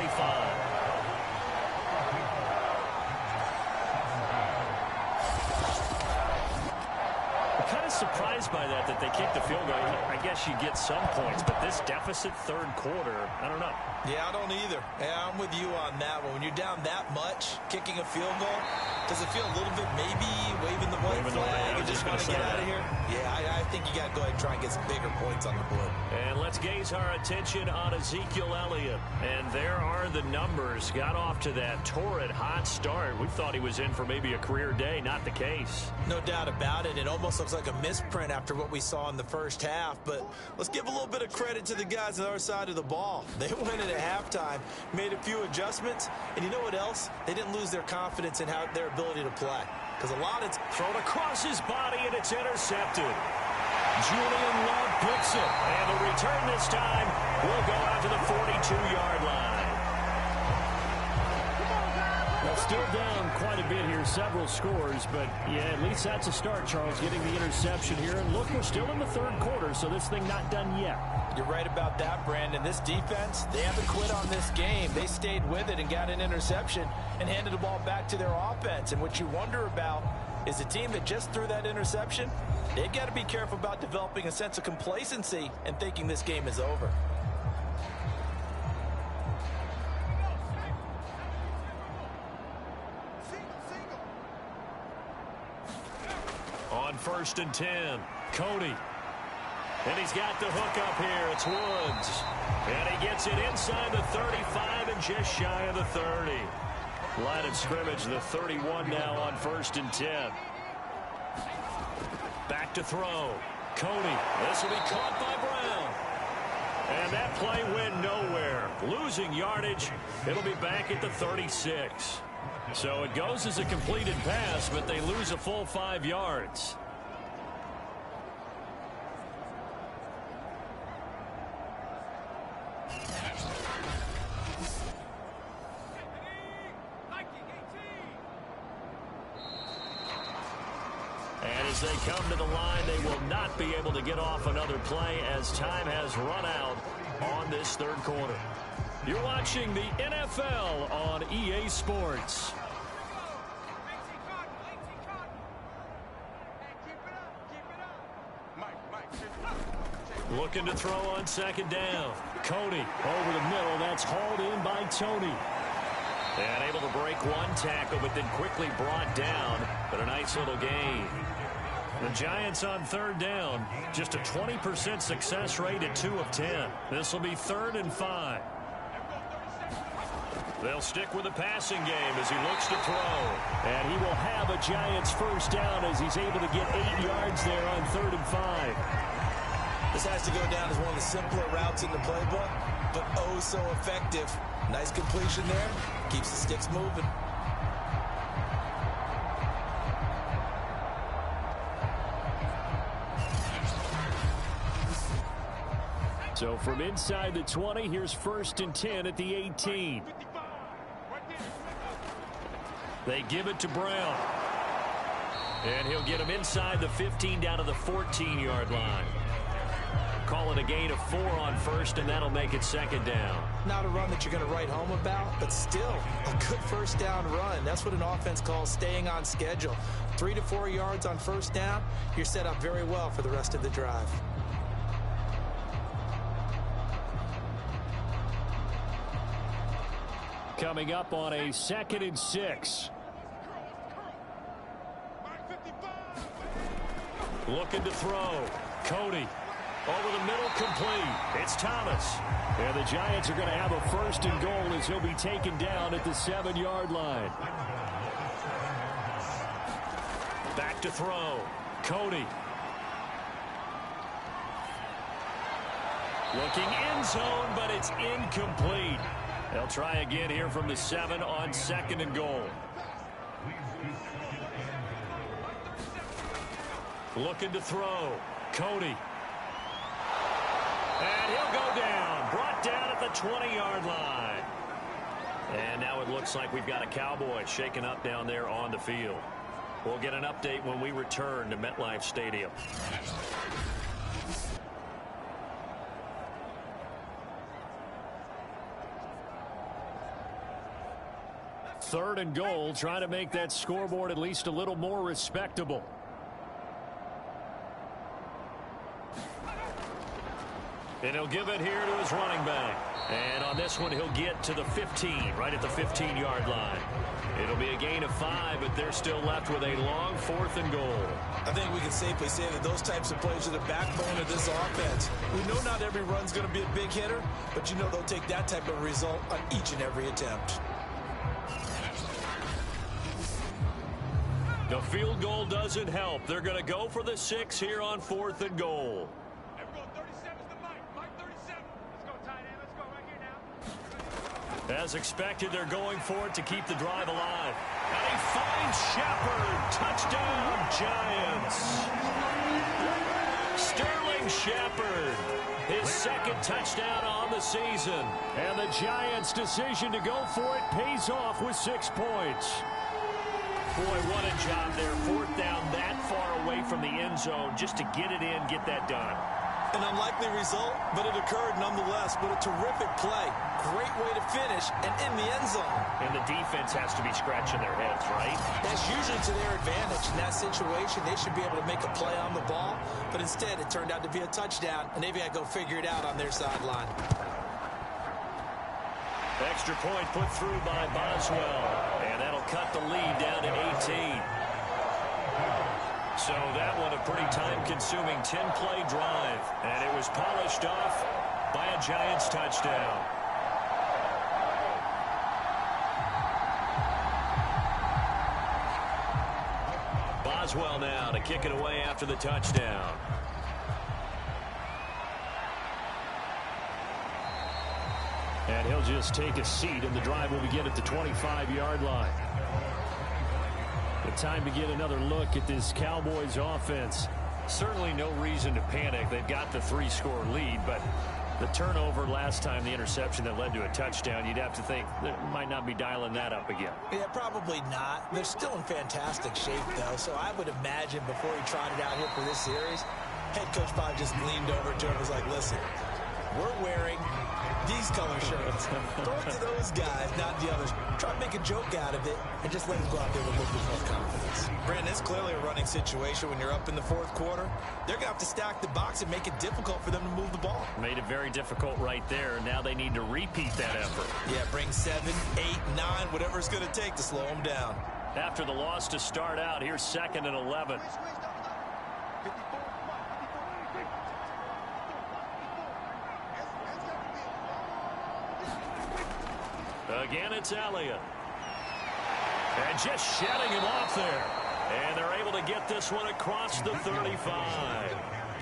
I'm kind of surprised by that they kicked the field goal. I guess you get some points, but this deficit 3rd quarter, I don't know. Yeah, I don't either. Yeah, I'm with you on that one. When you're down that much, kicking a field goal, does it feel a little bit maybe waving the white flag and just want to get out of here? Yeah, I think you got to go ahead and try and get some bigger points on the board. And let's gaze our attention on Ezekiel Elliott. And there are the numbers. Got off to that torrid hot start. We thought he was in for maybe a career day. Not the case. No doubt about it. It almost looks like a misprint after what we saw in the first half. But let's give a little bit of credit to the guys on our side of the ball. They went in at halftime, made a few adjustments, and you know what else? They didn't lose their confidence in their ability to play. Because a lot of it's thrown across his body, and it's intercepted. Julian Love picks it, and the return this time will go out to the 42-yard line. Well, still down quite a bit here, several scores, but yeah, at least that's a start, Charles, getting the interception here. And look, we're still in the 3rd quarter, so this thing not done yet. You're right about that, Brandon. This defense, they haven't quit on this game. They stayed with it and got an interception and handed the ball back to their offense. And what you wonder about is a team that just threw that interception, they've got to be careful about developing a sense of complacency and thinking this game is over. On 1st and 10, Cody. And he's got the hook up here. It's Woods. And he gets it inside the 35 and just shy of the 30. Line of scrimmage, the 31 now on 1st and 10. Back to throw. Cody. This will be caught by Brown. And that play went nowhere. Losing yardage. It'll be back at the 36. So it goes as a completed pass, but they lose a full 5 yards. And as they come to the line, they will not be able to get off another play as time has run out on this 3rd quarter. You're watching the NFL on EA Sports. Looking to throw on 2nd down. Cody over the middle. That's hauled in by Tony. And able to break one tackle, but then quickly brought down. But a nice little gain. The Giants on third down. Just a 20% success rate at 2 of 10. This will be 3rd and 5. They'll stick with the passing game as he looks to throw. And he will have a Giants first down as he's able to get 8 yards there on 3rd and 5. This has to go down as one of the simpler routes in the playbook, but oh so effective. Nice completion there. Keeps the sticks moving. So from inside the 20, here's 1st and 10 at the 18. They give it to Brown. And he'll get him inside the 15 down to the 14-yard line. Calling a gain of 4 on 1st, and that'll make it 2nd down. Not a run that you're going to write home about, but still a good first down run. That's what an offense calls staying on schedule. 3 to 4 yards on 1st down, you're set up very well for the rest of the drive. Coming up on a 2nd and 6. Looking to throw. Cody. Over the middle, complete. It's Thomas. And the Giants are going to have a 1st and goal as he'll be taken down at the 7-yard line. Back to throw. Cody. Looking end zone, but it's incomplete. They'll try again here from the 7 on 2nd and goal. Looking to throw. Cody. And he'll go down. Brought down at the 20-yard line. And now it looks like we've got a Cowboy shaken up down there on the field. We'll get an update when we return to MetLife Stadium. 3rd and goal, trying to make that scoreboard at least a little more respectable. And he'll give it here to his running back. And on this one, he'll get to the 15, right at the 15-yard line. It'll be a gain of 5, but they're still left with a long 4th and goal. I think we can safely say that those types of plays are the backbone of this offense. We know not every run's going to be a big hitter, but you know they'll take that type of result on each and every attempt. The field goal doesn't help. They're going to go for the 6 here on 4th and goal. As expected, they're going for it to keep the drive alive. And he finds Shepard. Touchdown, Giants. Sterling Shepard, his 2nd touchdown on the season. And the Giants' decision to go for it pays off with 6 points. Boy, what a job there. 4th down that far away from the end zone just to get it in, get that done. An unlikely result, but it occurred nonetheless. But a terrific play. Great way to finish and in the end zone. And the defense has to be scratching their heads, right? That's usually to their advantage. In that situation, they should be able to make a play on the ball. But instead, it turned out to be a touchdown, and they've got to go figure it out on their sideline. Extra point put through by Boswell. And that'll cut the lead down to 18. So that one a pretty time-consuming 10-play drive. And it was polished off by a Giants touchdown. Boswell now to kick it away after the touchdown. And he'll just take a seat, and the drive will begin at the 25-yard line. The time to get another look at this Cowboys offense. Certainly no reason to panic. They've got the 3-score lead, but the turnover last time, the interception that led to a touchdown, you'd have to think they might not be dialing that up again. Yeah, probably not. They're still in fantastic shape, though, so I would imagine before he trotted out here for this series, head coach probably just leaned over to him and was like, listen, we're wearing these color shirts. Throw it to those guys, not the others. Try to make a joke out of it and just let them go out there with a little bit more confidence. Brandon, it's clearly a running situation when you're up in the 4th quarter. They're going to have to stack the box and make it difficult for them to move the ball. Made it very difficult right there. Now they need to repeat that effort. Yeah, bring 7, 8, 9, whatever it's going to take to slow them down. After the loss to start out, here's 2nd and 11. Again, it's Elliott. And just shedding him off there. And they're able to get this one across the 35.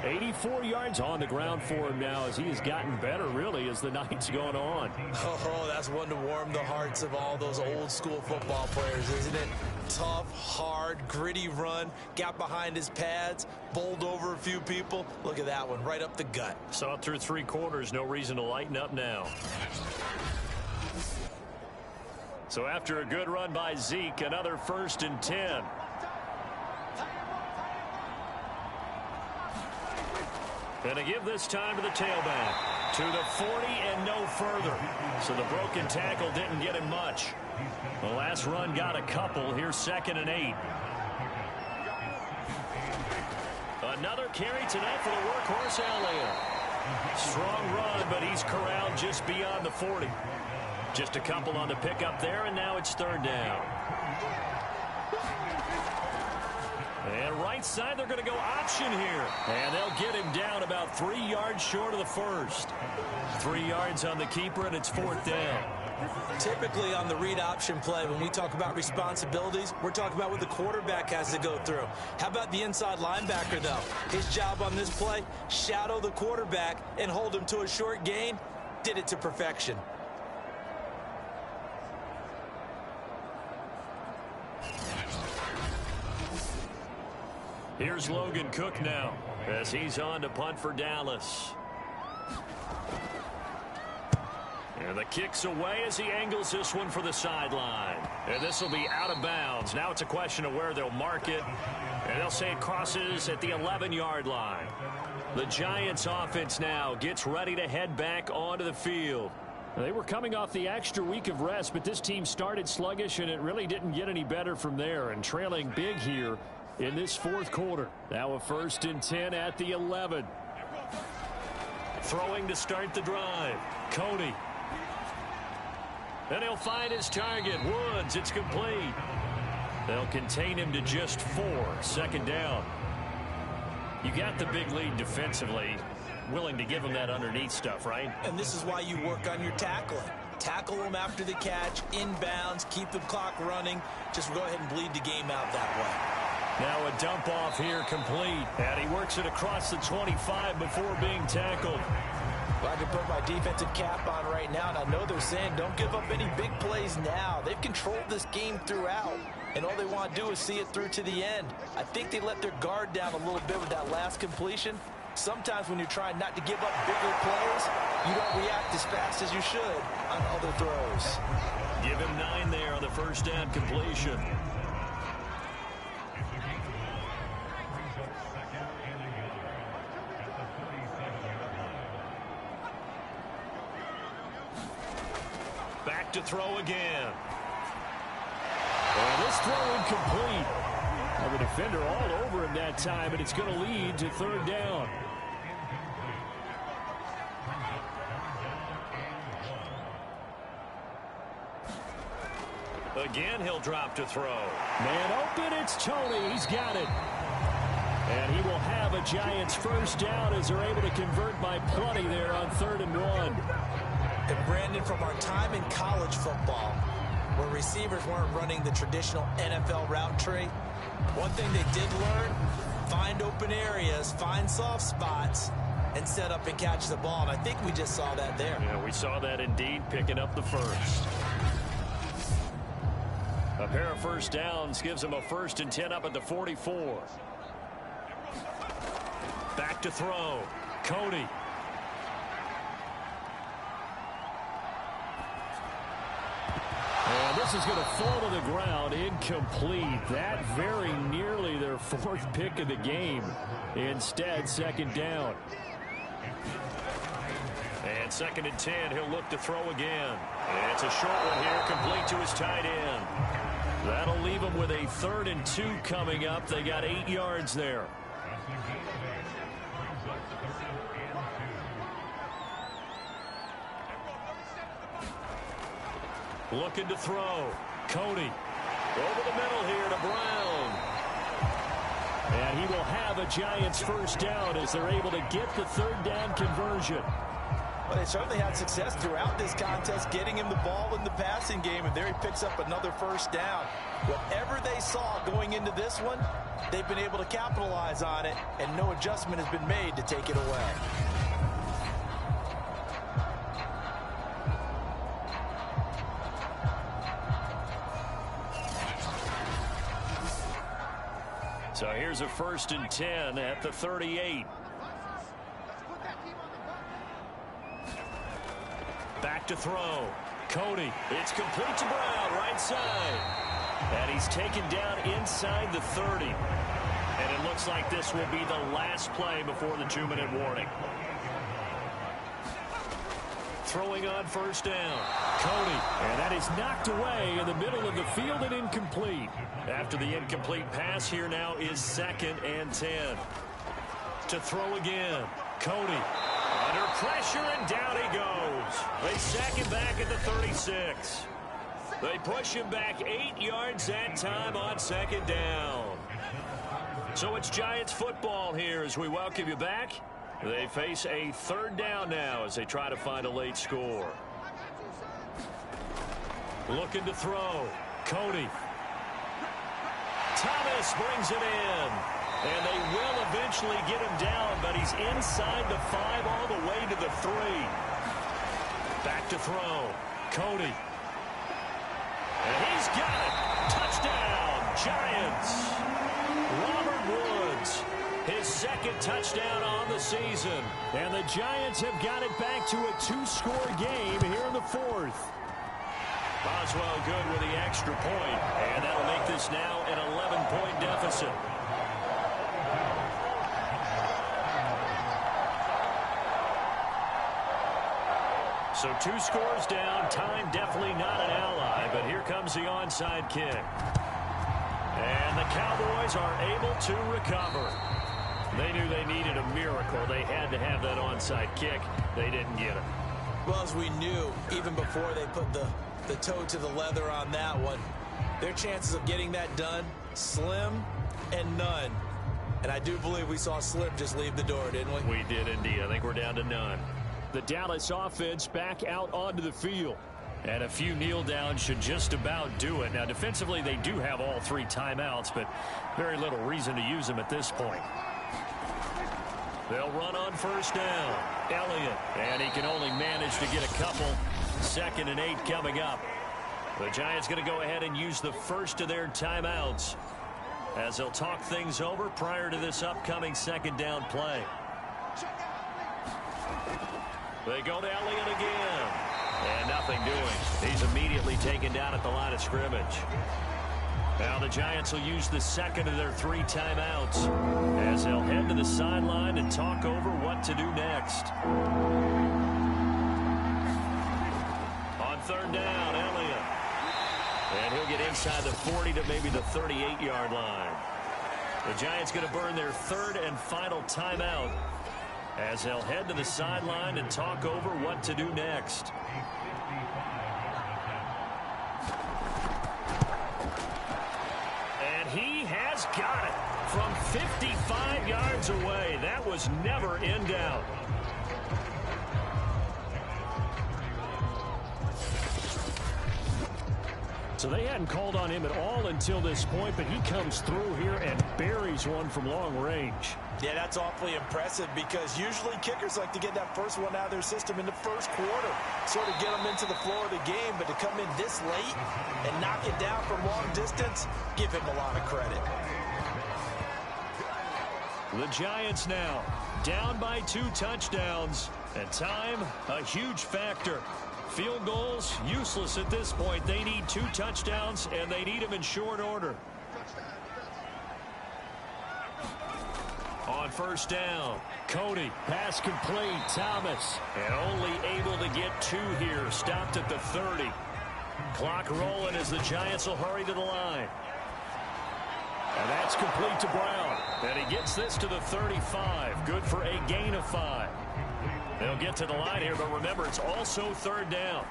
84 yards on the ground for him now as he has gotten better, really, as the night's gone on. Oh, that's one to warm the hearts of all those old-school football players, isn't it? Tough, hard, gritty run, got behind his pads, bowled over a few people. Look at that one, right up the gut. Saw it through 3 quarters, no reason to lighten up now. So after a good run by Zeke, another 1st and 10. And to give this time to the tailback. To the 40 and no further. So the broken tackle didn't get him much. The last run got a couple. Here's 2nd and 8. Another carry tonight for the workhorse Elliott. Strong run, but he's corralled just beyond the 40. Just a couple on the pickup there, and now it's 3rd down. And right side, they're going to go option here. And they'll get him down about 3 yards short of the 1st. 3 yards on the keeper, and it's 4th down. Typically on the read option play, when we talk about responsibilities, we're talking about what the quarterback has to go through. How about the inside linebacker, though? His job on this play, shadow the quarterback and hold him to a short gain. Did it to perfection. Here's Logan Cook now as he's on to punt for Dallas. And the kick's away as he angles this one for the sideline. And this will be out of bounds. Now it's a question of where they'll mark it. And they'll say it crosses at the 11-yard line. The Giants offense now gets ready to head back onto the field. They were coming off the extra week of rest, but this team started sluggish, and it really didn't get any better from there. And trailing big here in this 4th quarter. Now a 1st and 10 at the 11. Throwing to start the drive. Cody. And he'll find his target. Woods. It's complete. They'll contain him to just 4. 2nd down. You got the big lead defensively. Willing to give him that underneath stuff, right? And this is why you work on your tackling. Tackle them after the catch, inbounds, keep the clock running. Just go ahead and bleed the game out that way. Now a dump off here complete. And he works it across the 25 before being tackled. Well, I can put my defensive cap on right now, and I know they're saying don't give up any big plays now. They've controlled this game throughout, and all they want to do is see it through to the end. I think they let their guard down a little bit with that last completion. Sometimes when you're trying not to give up bigger plays, you don't react as fast as you should on other throws. Give him 9 there on the 1st down completion. Back to throw again. And this throw incomplete. The defender all over him that time, and it's going to lead to 3rd down. Again, he'll drop to throw. Man open, it's Tony. He's got it. And he will have a Giants 1st down as they're able to convert by plenty there on 3rd and 1. And Brandon, from our time in college football, where receivers weren't running the traditional NFL route tree, one thing they did learn, find open areas, find soft spots, and set up and catch the ball. And I think we just saw that there. Yeah, we saw that indeed, picking up the 1st. A pair of 1st downs gives them a 1st and 10 up at the 44. Back to throw. Cody. And this is going to fall to the ground, incomplete. That very nearly their 4th pick of the game. Instead, 2nd down. And 2nd and 10, he'll look to throw again. And it's a short one here, complete to his tight end. That'll leave him with a 3rd and 2 coming up. They got 8 yards there. Looking to throw. Cody. Over the middle here to Brown. And he will have a Giants first down as they're able to get the third down conversion. Well, they certainly had success throughout this contest getting him the ball in the passing game, and there he picks up another first down. Whatever they saw going into this one, they've been able to capitalize on it, and no adjustment has been made to take it away. So here's a 1st and 10 at the 38. Back to throw. Cody. It's complete to Brown, right side. And he's taken down inside the 30. And it looks like this will be the last play before the 2-minute warning. Throwing on 1st down. Cody. And that is knocked away in the middle of the field and incomplete. After the incomplete pass, here now is 2nd and 10. To throw again. Cody. Under pressure, and down he goes. They sack him back at the 36. They push him back 8 yards that time on 2nd down. So it's Giants football here as we welcome you back. They face a 3rd down now as they try to find a late score. Looking to throw. Cody. Thomas brings it in. And they will eventually get him down, but he's inside the 5 all the way to the 3. Back to throw. Cody. And he's got it. Touchdown, Giants. Robert Woods, his 2nd touchdown on the season. And the Giants have got it back to a 2-score game here in the 4th. Boswell good with the extra point, and that'll make this now an 11-point deficit. So 2 scores down, time definitely not an ally, but here comes the onside kick. And the Cowboys are able to recover. They knew they needed a miracle. They had to have that onside kick. They didn't get it. Well, as we knew, even before they put the toe to the leather on that one, their chances of getting that done, slim and none. And I do believe we saw Slim just leave the door, didn't we? We did indeed. I think we're down to none. The Dallas offense back out onto the field. And a few kneel downs should just about do it. Now, defensively, they do have all 3 timeouts, but very little reason to use them at this point. They'll run on 1st down. Elliott, and he can only manage to get a couple. 2nd and 8 coming up. The Giants going to go ahead and use the first of their timeouts as they'll talk things over prior to this upcoming 2nd down play. They go to Elliott again. And nothing doing. He's immediately taken down at the line of scrimmage. Now the Giants will use the 2nd of their 3 timeouts as they'll head to the sideline and talk over what to do next. On 3rd down, Elliott. And he'll get inside the 40 to maybe the 38-yard line. The Giants going to burn their 3rd and final timeout as they'll head to the sideline and talk over what to do next. And he has got it from 55 yards away. That was never in doubt. So they hadn't called on him at all until this point, but he comes through here and buries one from long range. Yeah, that's awfully impressive because usually kickers like to get that first one out of their system in the first quarter, sort of get them into the flow of the game, but to come in this late and knock it down from long distance, give him a lot of credit. The Giants now down by 2 touchdowns, and time a huge factor. Field goals useless at this point. They need 2 touchdowns, and they need them in short order. On 1st down, Cody, pass complete, Thomas, and only able to get 2 here, stopped at the 30. Clock rolling as the Giants will hurry to the line. And that's complete to Brown, and he gets this to the 35, good for a gain of 5. They'll get to the line here, but remember, it's also 3rd down.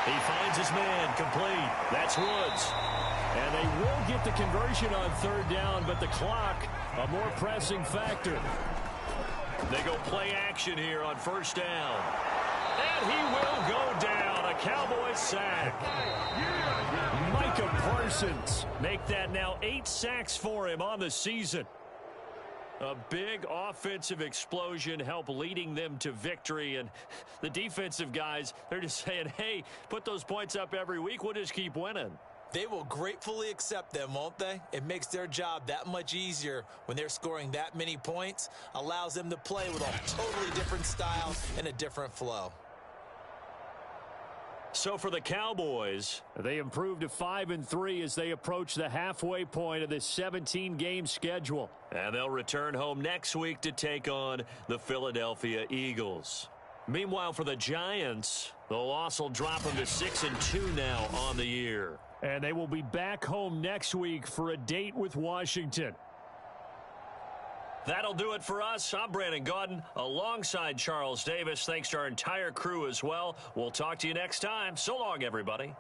He finds his man, complete. That's Woods. And they will get the conversion on third down, but the clock, a more pressing factor. They go play action here on first down. And he will go down. A Cowboys sack. Micah Parsons. Make that now 8 sacks for him on the season. A big offensive explosion helped leading them to victory. And the defensive guys, they're just saying, hey, put those points up every week. We'll just keep winning. They will gratefully accept them, won't they? It makes their job that much easier when they're scoring that many points. Allows them to play with a totally different style and a different flow. So for the Cowboys, they improved to 5-3 as they approach the halfway point of this 17-game schedule. And they'll return home next week to take on the Philadelphia Eagles. Meanwhile, for the Giants, the loss will drop them to 6-2 now on the year. And they will be back home next week for a date with Washington. That'll do it for us. I'm Brandon Gaudin alongside Charles Davis. Thanks to our entire crew as well. We'll talk to you next time. So long, everybody.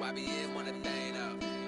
YBN want a thing up.